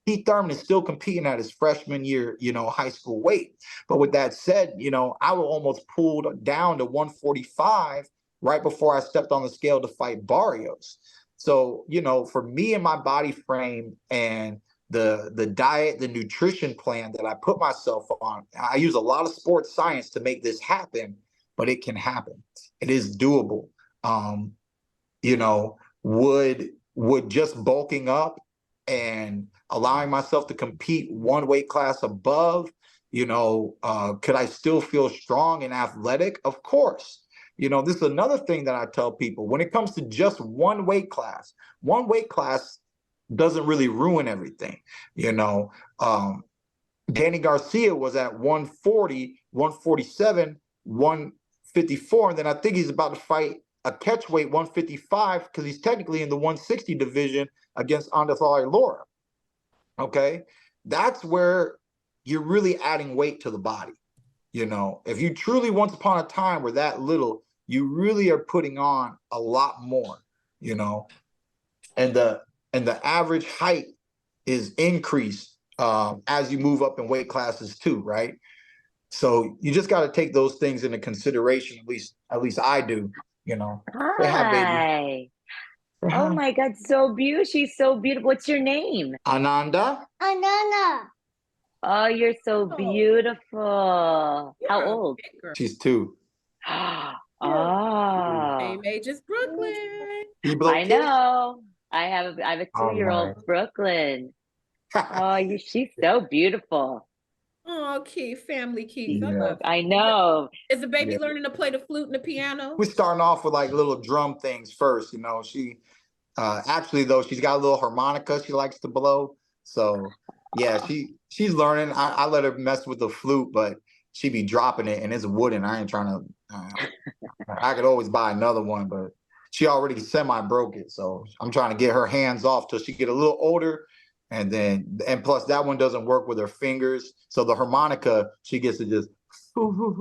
Pete Thurman is still competing at his freshman year, you know, high school weight. But with that said, you know, I was almost pulled down to 145 right before I stepped on the scale to fight Barrios. So, you know, for me and my body frame and the diet, the nutrition plan that I put myself on, I use a lot of sports science to make this happen, but it can happen. It is doable. You know, would just bulking up and allowing myself to compete one weight class above, you know, could I still feel strong and athletic? Of course. You know, this is another thing that I tell people. When it comes to just one weight class doesn't really ruin everything. You know, Danny Garcia was at 140, 147, 154, and then I think he's about to fight a catchweight 155 because he's technically in the 160 division against Andethali Laura. Okay, that's where you're really adding weight to the body. You know, if you truly once upon a time were that little, you really are putting on a lot more, you know, and the average height is increased as you move up in weight classes too, right? So you just got to take those things into consideration. At least I do, you know. Hi. Say hi, baby. Oh my God, so beautiful. She's so beautiful. What's your name? Ananda. Ananda. Oh, you're so beautiful. You're How old? She's 2. Oh. Same age as Brooklyn. I know. I have a 2-year-old, Brooklyn. Oh, she's so beautiful. Oh, Keith, family Keith. Yeah. I know. Is the baby learning to play the flute and the piano? We're starting off with like little drum things first, you know. She actually though, she's got a little harmonica she likes to blow. So yeah, she's learning. I let her mess with the flute, but she be dropping it and it's wooden. I ain't trying to I could always buy another one, but she already semi-broke it. So I'm trying to get her hands off till she get a little older. And plus that one doesn't work with her fingers. So the harmonica, she gets to just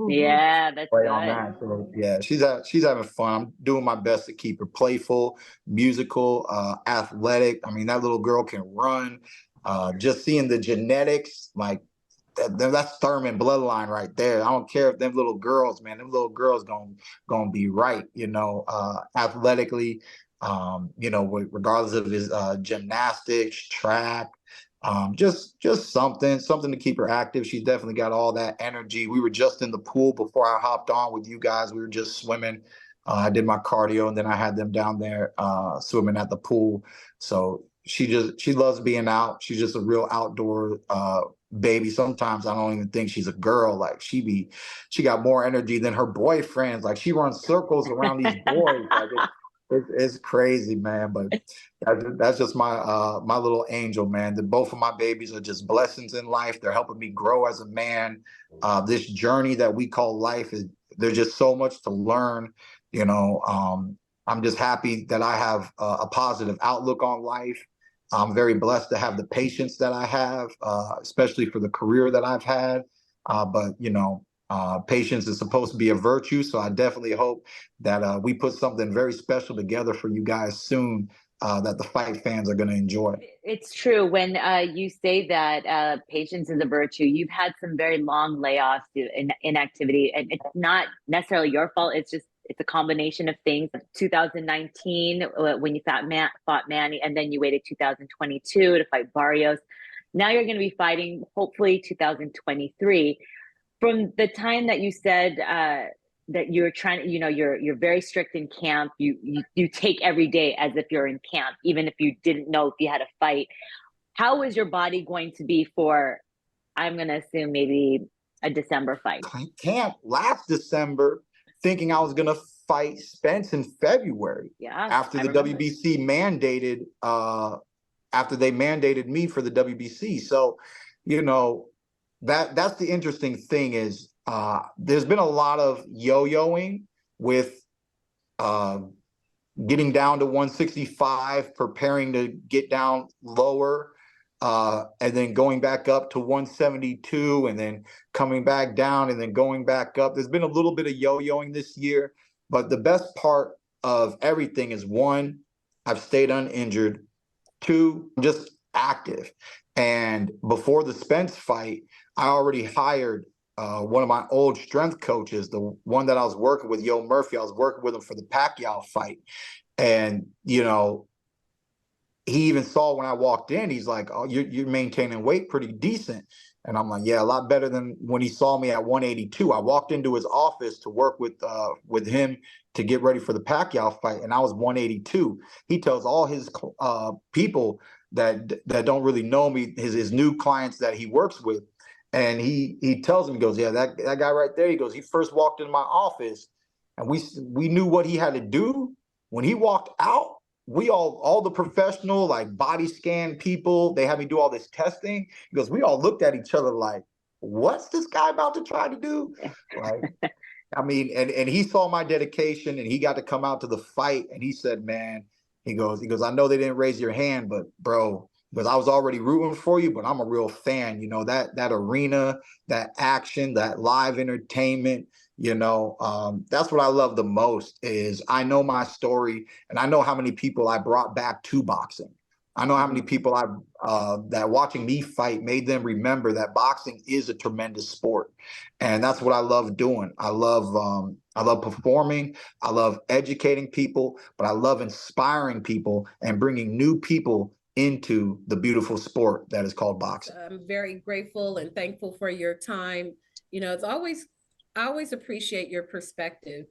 yeah, that's play good. on that. So, yeah, she's having fun. I'm doing my best to keep her playful, musical, athletic. I mean, that little girl can run. Just seeing the genetics, like that's Thurman bloodline right there. I don't care if them little girls, man, them little girls gonna be right, you know, athletically. You know, regardless of his gymnastics, track, just something to keep her active. She's definitely got all that energy. We were just in the pool before I hopped on with you guys. We were just swimming. I did my cardio and then I had them down there swimming at the pool. So she loves being out. She's just a real outdoor baby. Sometimes I don't even think she's a girl. Like she got more energy than her boyfriends. Like she runs circles around these boys. Like it's crazy, man. But that's just my my little angel, man. Both of my babies are just blessings in life. They're helping me grow as a man. This journey that we call life there's just so much to learn. You know, I'm just happy that I have a positive outlook on life. I'm very blessed to have the patience that I have, especially for the career that I've had. But you know, patience is supposed to be a virtue. So I definitely hope that we put something very special together for you guys soon that the fight fans are going to enjoy. It's true. When you say that patience is a virtue, you've had some very long layoffs in inactivity, and it's not necessarily your fault. It's a combination of things. 2019, when you fought Manny, and then you waited 2022 to fight Barrios. Now you're going to be fighting, hopefully, 2023. From the time that you said that you're trying, you know, you're very strict in camp. You take every day as if you're in camp, even if you didn't know if you had a fight. How is your body going to be for, I'm going to assume, maybe a December fight? Camp last December, thinking I was going to fight Spence in February. Yeah. After the WBC mandated, after they mandated me for the WBC. So, you know, that's the interesting thing is there's been a lot of yo-yoing with getting down to 165, preparing to get down lower, and then going back up to 172, and then coming back down, and then going back up. There's been a little bit of yo-yoing this year, but the best part of everything is, one, I've stayed uninjured. Two, I'm just active. And before the Spence fight, I already hired one of my old strength coaches, the one that I was working with, Yo Murphy. I was working with him for the Pacquiao fight. And, you know, he even saw when I walked in, he's like, "Oh, you're maintaining weight pretty decent." And I'm like, "Yeah, a lot better than when he saw me at 182. I walked into his office to work with him to get ready for the Pacquiao fight, and I was 182. He tells all his people that don't really know me, his new clients that he works with, and he tells them, he goes, "Yeah, that guy right there," he goes, "he first walked into my office, and we knew what he had to do. When he walked out, we all the professional, like, body scan people, they had me do all this testing." He goes, "We all looked at each other like, what's this guy about to try to do?" Like, I mean, and he saw my dedication, and he got to come out to the fight, and he said, "Man," he goes, "I know they didn't raise your hand, but bro," because I was already rooting for you, but I'm a real fan. You know, that arena, that action, that live entertainment, you know, that's what I love the most. Is I know my story, and I know how many people I brought back to boxing. I know how many people that watching me fight made them remember that boxing is a tremendous sport. And that's what I love doing. I love performing. I love educating people, but I love inspiring people and bringing new people into the beautiful sport that is called boxing. I'm very grateful and thankful for your time. You know, I always appreciate your perspective.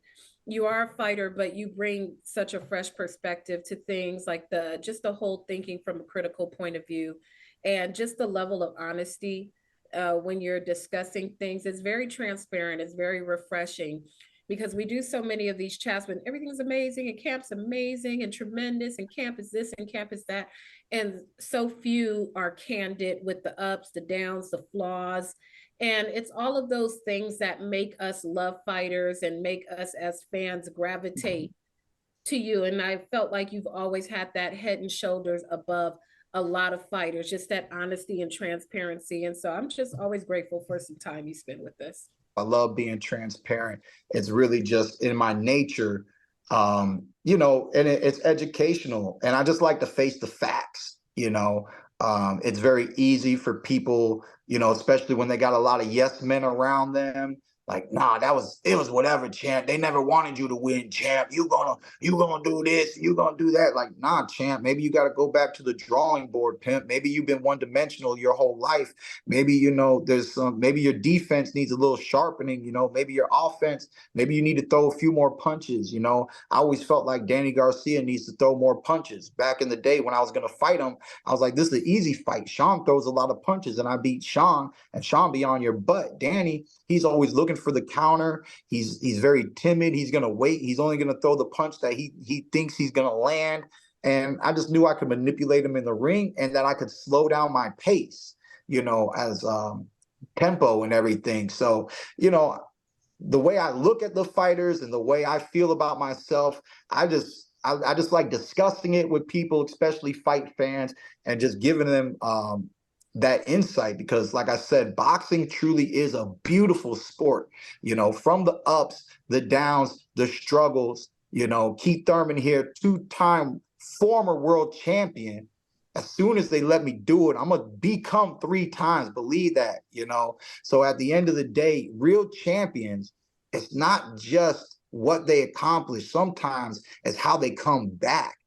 You are a fighter, but you bring such a fresh perspective to things, like just the whole thinking from a critical point of view, and just the level of honesty when you're discussing things. It's very transparent. It's very refreshing, because we do so many of these chats when everything's amazing and camp's amazing and tremendous and camp is this and camp is that. And so few are candid with the ups, the downs, the flaws. And it's all of those things that make us love fighters and make us as fans gravitate to you. And I felt like you've always had that head and shoulders above a lot of fighters, just that honesty and transparency. And so I'm just always grateful for some time you spend with us. I love being transparent. It's really just in my nature, you know, and it's educational. And I just like to face the facts, you know. It's very easy for people, you know, especially when they got a lot of yes men around them. Like, nah, it was whatever, champ. They never wanted you to win, champ. You gonna do this, you gonna do that. Like, nah, champ. Maybe you got to go back to the drawing board, pimp. Maybe you've been one dimensional your whole life. Maybe, you know, maybe your defense needs a little sharpening. You know, maybe your offense. Maybe you need to throw a few more punches. You know, I always felt like Danny Garcia needs to throw more punches. Back in the day when I was gonna fight him, I was like, this is an easy fight. Sean throws a lot of punches, and I beat Sean, and Sean be on your butt. Danny, he's always looking for the counter. He's very timid. He's gonna wait. He's only gonna throw the punch that he thinks he's gonna land. And I just knew I could manipulate him in the ring, and that I could slow down my pace, you know, as tempo and everything. So, you know, the way I look at the fighters and the way I feel about myself, I just like discussing it with people, especially fight fans, and just giving them that insight, because like I said, boxing truly is a beautiful sport, you know, from the ups, the downs, the struggles. You know, Keith Thurman here, two-time former world champion. As soon as they let me do it, I'm gonna become 3 times, believe that, you know. So at the end of the day, real champions, it's not just what they accomplish, sometimes it's how they come back.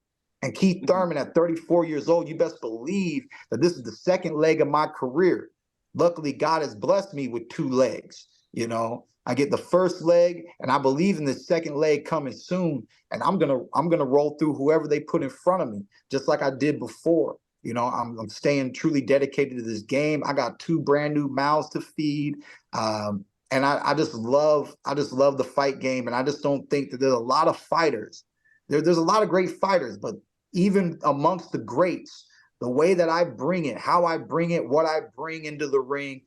And Keith Thurman at 34 years old, you best believe that this is the second leg of my career. Luckily, God has blessed me with 2 legs. You know, I get the first leg, and I believe in the second leg coming soon. And I'm gonna roll through whoever they put in front of me, just like I did before. You know, I'm staying truly dedicated to this game. I got 2 brand new mouths to feed. And I just love the fight game. And I just don't think that there's a lot of fighters. There's a lot of great fighters, but even amongst the greats, the way that I bring it, how I bring it, what I bring into the ring,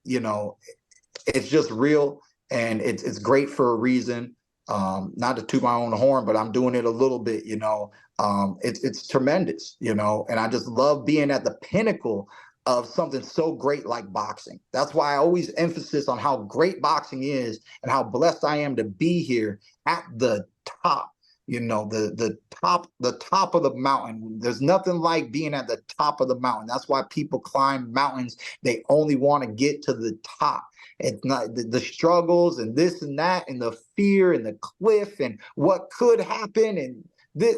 you know, it's just real, and it's great for a reason. Not to toot my own horn, but I'm doing it a little bit, you know. It's tremendous, you know, and I just love being at the pinnacle of something so great like boxing. That's why I always emphasis on how great boxing is and how blessed I am to be here at the top. You know, the top of the mountain. There's nothing like being at the top of the mountain. That's why people climb mountains. They only want to get to the top. It's not the struggles and this and that and the fear and the cliff and what could happen and this,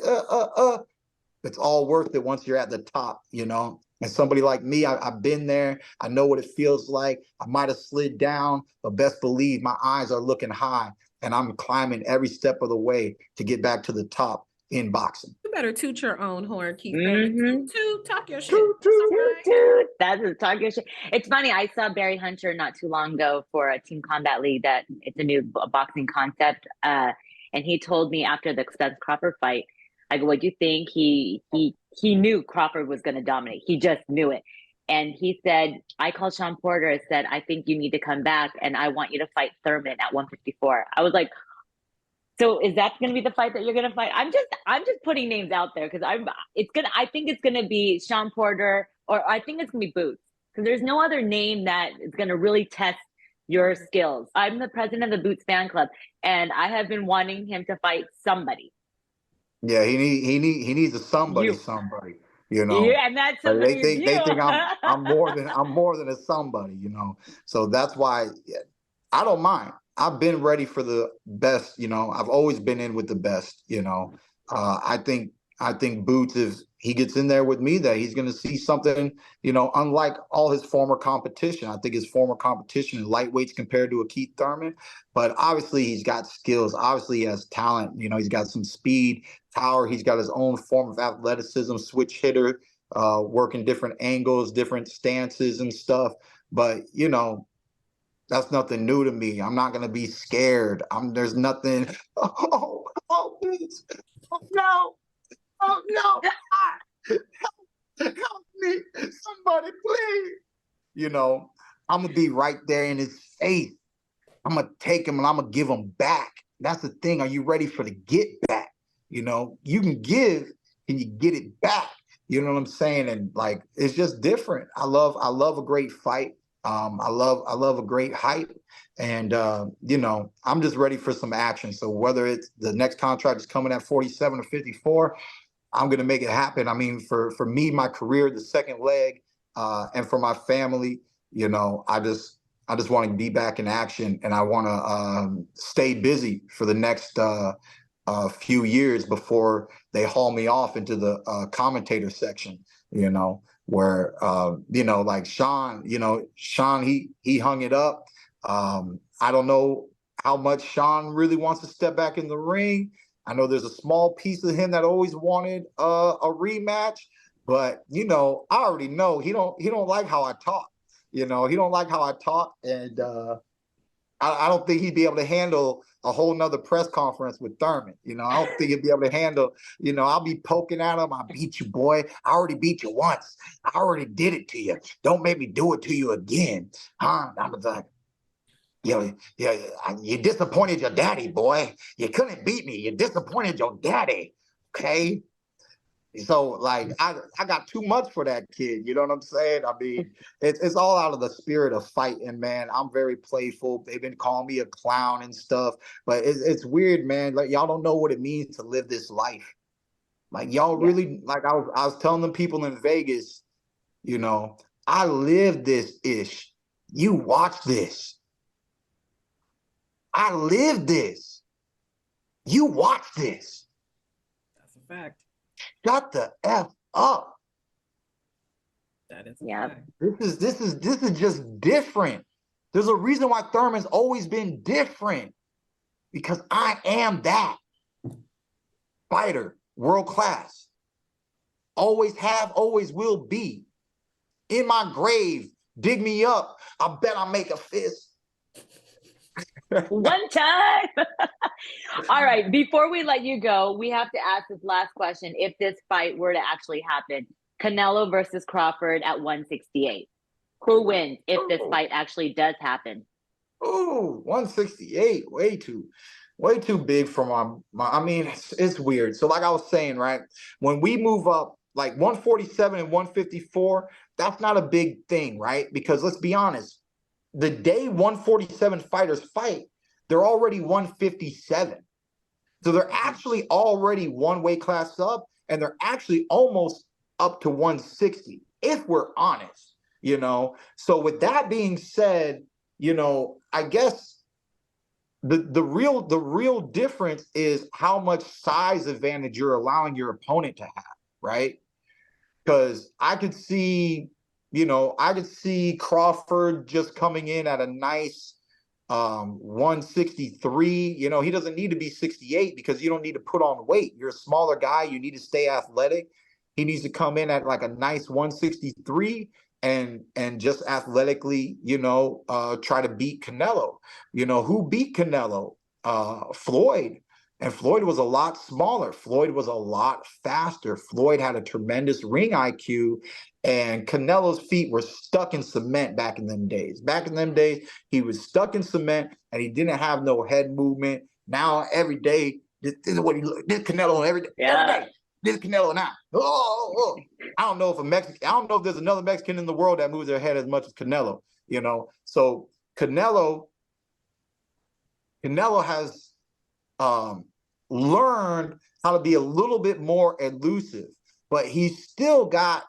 it's all worth it once you're at the top, you know. And somebody like me, I've been there. I know what it feels like. I might have slid down, but best believe my eyes are looking high, and I'm climbing every step of the way to get back to the top in boxing. You better toot your own horn, Keith. Mm-hmm. Toot, talk your shit. Toot, toot, toot. That's a talk your shit. It's funny. I saw Barry Hunter not too long ago for a Team Combat League that it's a new boxing concept. And he told me after the Spence Crawford fight, I go, what do you think? He knew Crawford was going to dominate. He just knew it. And he said, I called Sean Porter and said, I think you need to come back and I want you to fight Thurman at 154. I was like, so is that going to be the fight that you're going to fight? I'm just putting names out there because I think it's going to be Sean Porter, or I think it's going to be Boots, because there's no other name that is going to really test your skills. I'm the president of the Boots fan club, and I have been wanting him to fight somebody. Yeah, he needs a somebody, you know. Yeah, and that's they think I'm more than a somebody, you know. So that's why I don't mind. I've been ready for the best, you know. I've always been in with the best, you know. I think Boots, if he gets in there with me, that he's going to see something, you know, unlike all his former competition. I think his former competition is lightweights compared to a Keith Thurman, but obviously he's got skills. Obviously he has talent. You know, he's got some speed, power. He's got his own form of athleticism, switch hitter, working different angles, different stances and stuff. But, you know, that's nothing new to me. I'm not going to be scared. There's nothing. Oh, please. Oh, no. Oh, no. Help me. Somebody, please. You know, I'm going to be right there in his face. I'm going to take him and I'm going to give him back. That's the thing. Are you ready for the get back? You know, you can give and you get it back. You know what I'm saying? And like, it's just different. I love a great fight. I love a great hype, and you know, I'm just ready for some action. So whether it's the next contract is coming at 47 or 54, I'm gonna make it happen. I mean, for me, my career, the second leg, and for my family, you know, I just want to be back in action, and I want to stay busy for the next few years before they haul me off into the commentator section. You know, where you know, like Sean, he hung it up. I don't know how much Sean really wants to step back in the ring. I know there's a small piece of him that always wanted a rematch, but you know, I already know he don't like how I talk. You know, he don't like how I talk, and I don't think he'd be able to handle a whole nother press conference with Thurman. You know, I don't think he'd be able to handle, you know, I'll be poking at him. I beat you, boy. I already beat you once. I already did it to you. Don't make me do it to you again. Huh? I was like, yeah, you disappointed your daddy, boy. You couldn't beat me. You disappointed your daddy. Okay. So like I got too much for that kid, you know what I'm saying? I mean, it's all out of the spirit of fighting, man. I'm very playful. They've been calling me a clown and stuff, but it's weird, man. Like y'all don't know what it means to live this life. Like y'all really, like I was telling the people in Vegas, you know, I live this ish. You watch this. I live this. You watch this. That's a fact. Shut the F up. That is fact. This is just different. There's a reason why Thurman's always been different. Because I am that fighter, world class. Always have, always will be. In my grave, dig me up. I bet I'll make a fist. One time. All right. Before we let you go, we have to ask this last question. If this fight were to actually happen, Canelo versus Crawford at 168, who wins if this fight actually does happen? Oh, 168, way too Way too big for I mean, it's weird. So like I was saying, right, when we move up like 147 and 154, that's not a big thing, right? Because let's be honest, the day 147 fighters fight, they're already 157. So they're actually already one weight class up, and they're actually almost up to 160, if we're honest, you know? So with that being said, you know, I guess the real difference is how much size advantage you're allowing your opponent to have, right? Because I could see, you know, I could see Crawford just coming in at a nice 163. You know, he doesn't need to be 68 because you don't need to put on weight. You're a smaller guy. You need to stay athletic. He needs to come in at like a nice 163 and just athletically, you know, try to beat Canelo. You know, who beat Canelo? Floyd. And Floyd was a lot smaller. Floyd was a lot faster. Floyd had a tremendous ring IQ, and Canelo's feet were stuck in cement back in them days. Back in them days, he was stuck in cement, and he didn't have no head movement. Now, every day, this is what he look. This Canelo every day. Yeah. Every day. This Canelo now. Oh. I don't know if there's another Mexican in the world that moves their head as much as Canelo, you know. So Canelo has learned how to be a little bit more elusive, but he's still got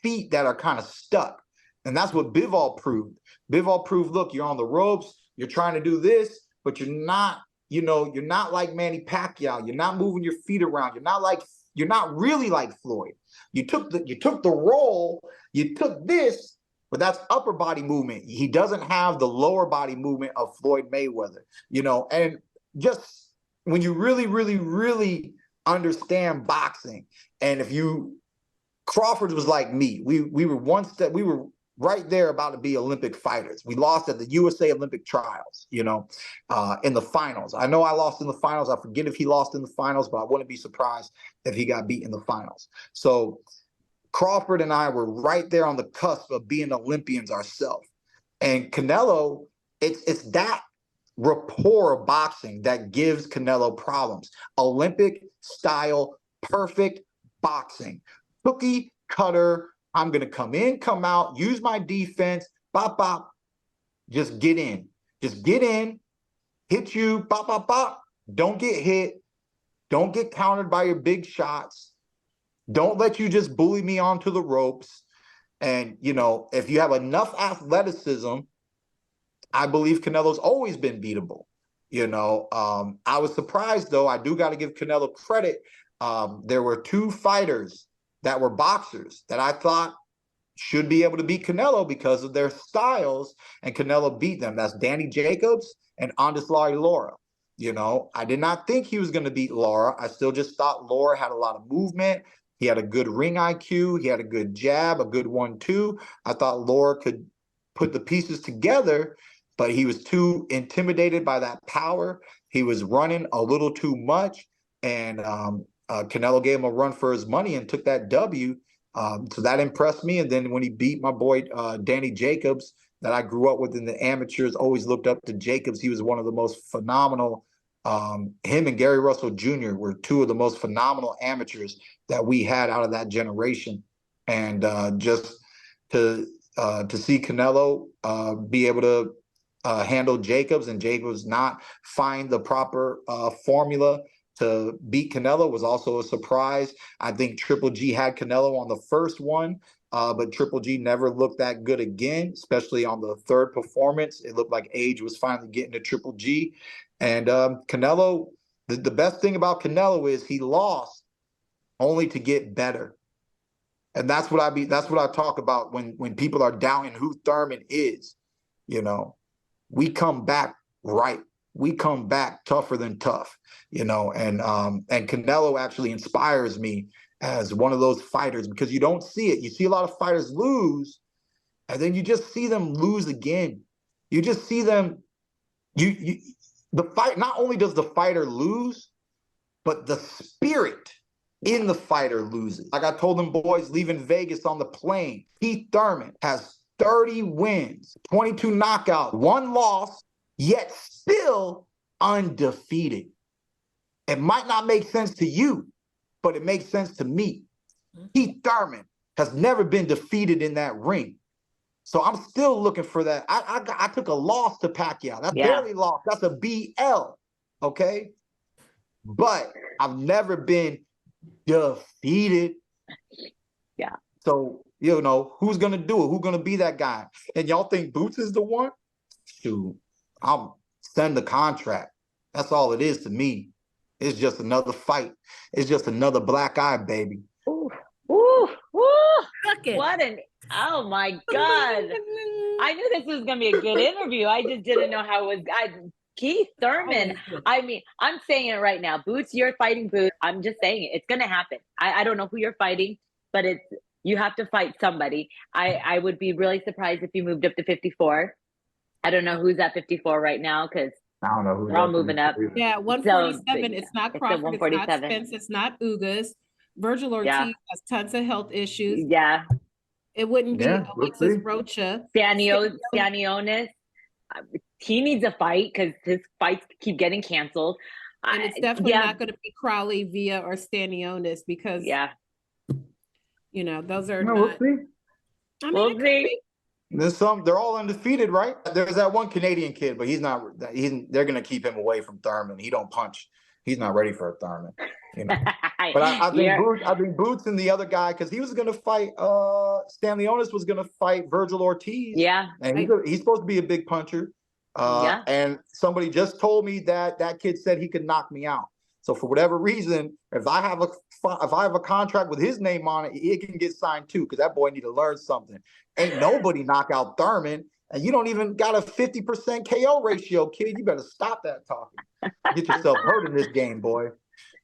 feet that are kind of stuck. And that's what Bivol proved. Bivol proved, look, you're on the ropes, you're trying to do this, but you're not, you know, you're not like Manny Pacquiao. You're not moving your feet around. You're not really like Floyd. You took the roll, you took this, but that's upper body movement. He doesn't have the lower body movement of Floyd Mayweather, you know, and just when you really, really, really understand boxing, and Crawford was like me. We were right there about to be Olympic fighters. We lost at the USA Olympic trials, you know, in the finals. I know I lost in the finals. I forget if he lost in the finals, but I wouldn't be surprised if he got beat in the finals. So Crawford and I were right there on the cusp of being Olympians ourselves. And Canelo, it's that rapport of boxing that gives Canelo problems. Olympic style, perfect boxing. Cookie cutter, I'm going to come in, come out, use my defense, bop, bop, just get in. Just get in, hit you, bop, bop, bop. Don't get hit. Don't get countered by your big shots. Don't let you just bully me onto the ropes. And, you know, if you have enough athleticism, I believe Canelo's always been beatable. You know, I was surprised, though. I do got to give Canelo credit. There were two fighters that were boxers that I thought should be able to beat Canelo because of their styles, and Canelo beat them. That's Danny Jacobs and Andislari Lara. You know, I did not think he was going to beat Lara. I still just thought Lara had a lot of movement. He had a good ring IQ. He had a good jab, a good 1-2. I thought Lara could put the pieces together, but he was too intimidated by that power. He was running a little too much, and Canelo gave him a run for his money and took that W. So that impressed me. And then when he beat my boy Danny Jacobs, that I grew up with in the amateurs, always looked up to Jacobs. He was one of the most phenomenal. Him and Gary Russell Jr. were two of the most phenomenal amateurs that we had out of that generation. And just to see Canelo be able to handle Jacobs, and Jacobs not find the proper formula to beat Canelo was also a surprise. I think Triple G had Canelo on the first one, but Triple G never looked that good again, especially on the third performance. It looked like age was finally getting to Triple G. And Canelo, the best thing about Canelo is he lost only to get better. And that's what I talk about when people are doubting who Thurman is. You know, we come back right. We come back tougher than tough, you know, and Canelo actually inspires me as one of those fighters, because you don't see it. You see a lot of fighters lose, and then you just see them lose again. You just see them, the fight, not only does the fighter lose, but the spirit in the fighter loses. Like I told them boys leaving Vegas on the plane, Keith Thurman has 30 wins, 22 knockouts, 1 loss, yet still undefeated. It might not make sense to you, but it makes sense to me. Keith Thurman has never been defeated in that ring. So I'm still looking for that. I took a loss to Pacquiao. That's barely lost. That's a BL, okay? But I've never been defeated. Yeah. So, you know, who's going to do it? Who's going to be that guy? And y'all think Boots is the one? Shoot, I'll send the contract. That's all it is to me. It's just another fight. It's just another black eye, baby. Ooh, ooh, ooh. It. What an, oh my God. I knew this was going to be a good interview. I just didn't know how it was. Keith Thurman, I mean, I'm saying it right now. Boots, you're fighting Boots. I'm just saying it. It's going to happen. I don't know who you're fighting, but you have to fight somebody. I would be really surprised if you moved up to 54. I don't know who's at 54 right now because I don't know who's they're all moving up. Yeah, 147. So, it's not Crawford. It's not Spence. It's not Ugas. Virgil Ortiz has tons of health issues. Yeah. It wouldn't be Alexis Rocha. Stanionis. He needs a fight because his fights keep getting canceled. And it's definitely not going to be Crawley, Villa, or Stanionis because, you know, those are not. We'll see. I mean, we'll see. There's they're all undefeated, right? There's that one Canadian kid, but he's not. They're going to keep him away from Thurman. He don't punch. He's not ready for a Thurman. You know. But I think Boots and the other guy, because he was going to fight. Stanionis was going to fight Virgil Ortiz. Yeah, and he's supposed to be a big puncher. And somebody just told me that kid said he could knock me out. So for whatever reason, if I have a contract with his name on it, it can get signed too, because that boy need to learn something. Ain't nobody knock out Thurman, and you don't even got a 50% KO ratio, kid. You better stop that talking. Get yourself hurt in this game, boy.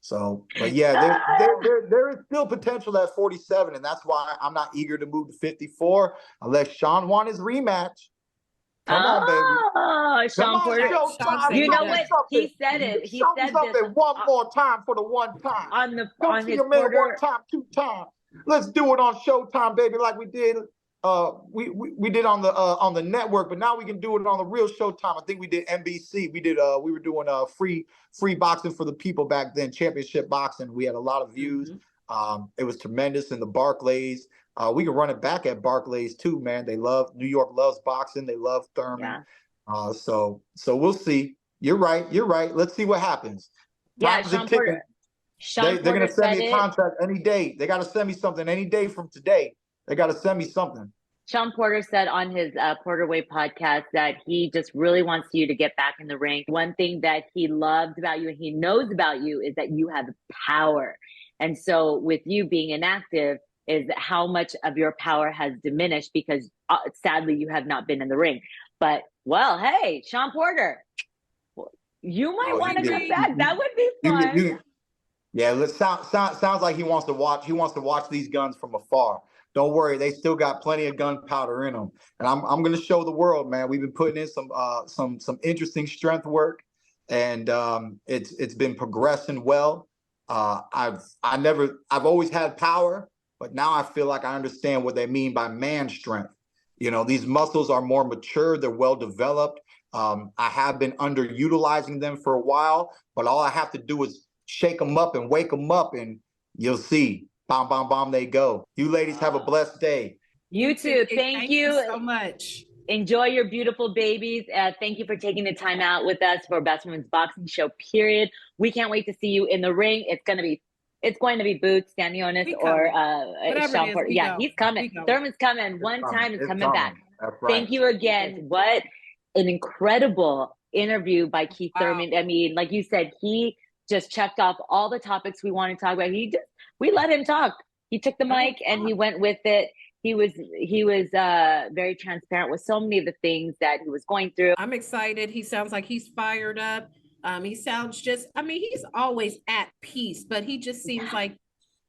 So, but yeah, there is still potential at 47, and that's why I'm not eager to move to 54 unless Sean wants his rematch. Come on, baby. Sean Porter. You know what? He said it. He said this one more time for the one time. On his Porter. One time, 2 times. Let's do it on Showtime, baby, like we did. We did on the network, but now we can do it on the real Showtime. I think we did NBC. We were doing free boxing for the people back then, championship boxing. We had a lot of views. It was tremendous in the Barclays. We can run it back at Barclays too, man. New York loves boxing. They love Thurman. So we'll see. You're right. Let's see what happens. Yeah, Sean Porter. They're going to send me a contract any day. They got to send me something any day from today. They got to send me something. Sean Porter said on his Porter Way podcast that he just really wants you to get back in the ring. One thing that he loved about you and he knows about you is that you have power. And so with you being inactive is how much of your power has diminished because sadly you have not been in the ring. But, well, hey, Sean Porter, you might want to come back. That would be fun. Yeah, sounds like he wants to watch. He wants to watch these guns from afar. Don't worry, they still got plenty of gunpowder in them, and I'm going to show the world, man. We've been putting in some interesting strength work, and it's been progressing well. I've always had power, but now I feel like I understand what they mean by man strength. You know, these muscles are more mature, they're well developed. I have been underutilizing them for a while, but all I have to do is shake them up and wake them up, and you'll see. Bomb, bomb, bomb, they go. You ladies have a blessed day. You too. Thank you so much. Enjoy your beautiful babies. Thank you for taking the time out with us for Best Women's Boxing Show, period. We can't wait to see you in the ring. It's going to be Boots, Stanionis, or Sean Porter. Yeah, he's coming. Thurman's coming. One time is coming back. That's right. Thank you again. What an incredible interview by Keith Thurman. I mean, like you said, he just checked off all the topics we want to talk about. We let him talk. He took the mic and he went with it. He was very transparent with so many of the things that he was going through. I'm excited. He sounds like he's fired up. He sounds he's always at peace, but he just seems like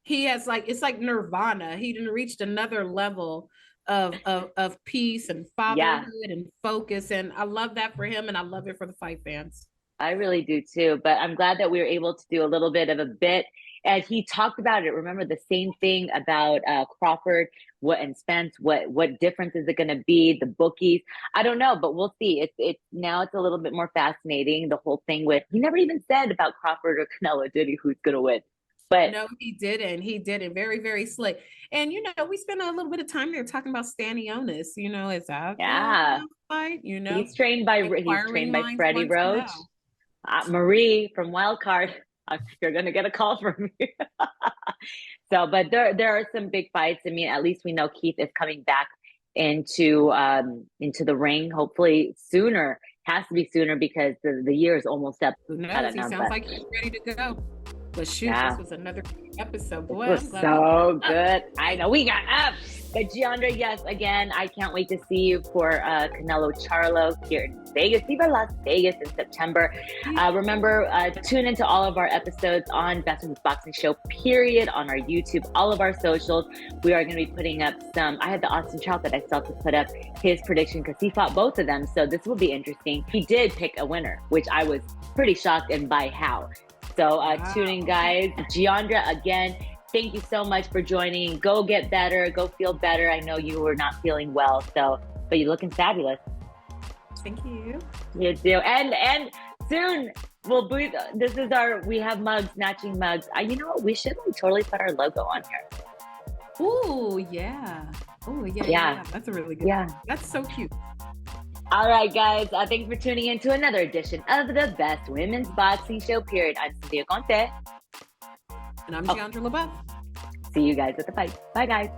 he has it's like nirvana. He done reached another level of peace and fatherhood and focus. And I love that for him. And I love it for the fight fans. I really do too, but I'm glad that we were able to do a little bit of a bit And he talked about it. Remember the same thing about Crawford, and Spence. What difference is it going to be? The bookies. I don't know, but we'll see. It's now it's a little bit more fascinating. The whole thing with he never even said about Crawford or Canelo, did he? Who's going to win? But no, he didn't. He didn't. Very, very slick. And we spent a little bit of time there talking about Stanionis. Is that fight? He's trained by Freddie Roach. Marie from Wildcard. You're gonna get a call from me. So, but there are some big fights. I mean, at least we know Keith is coming back into the ring. Hopefully sooner. Has to be sooner because the year is almost up. Who knows? He sounds like he's ready to go. But shoot, this was another episode. Boy, it was so good. I know we got up. But Jeandra, yes, again, I can't wait to see you for Canelo Charlo here in Vegas, Viva Las Vegas in September. Remember, tune into all of our episodes on Best Women's Boxing Show, period, on our YouTube, all of our socials. We are going to be putting up I had the Austin Trout that I still have to put up his prediction because he fought both of them. So this will be interesting. He did pick a winner, which I was pretty shocked, and by how. So tune in, guys. Jeandra, again, thank you so much for joining. Go get better. Go feel better. I know you were not feeling well, but you're looking fabulous. Thank you. You too. And soon we have mugs, matching mugs. You know what? We should totally put our logo on here. Oh, yeah. Oh, yeah. That's a really good one. That's so cute. All right, guys. Thanks for tuning in to another edition of the Best Women's Boxing Show, period. I'm Cynthia Conte. And I'm Jeandra LeBeauf. See you guys at the fight. Bye, guys.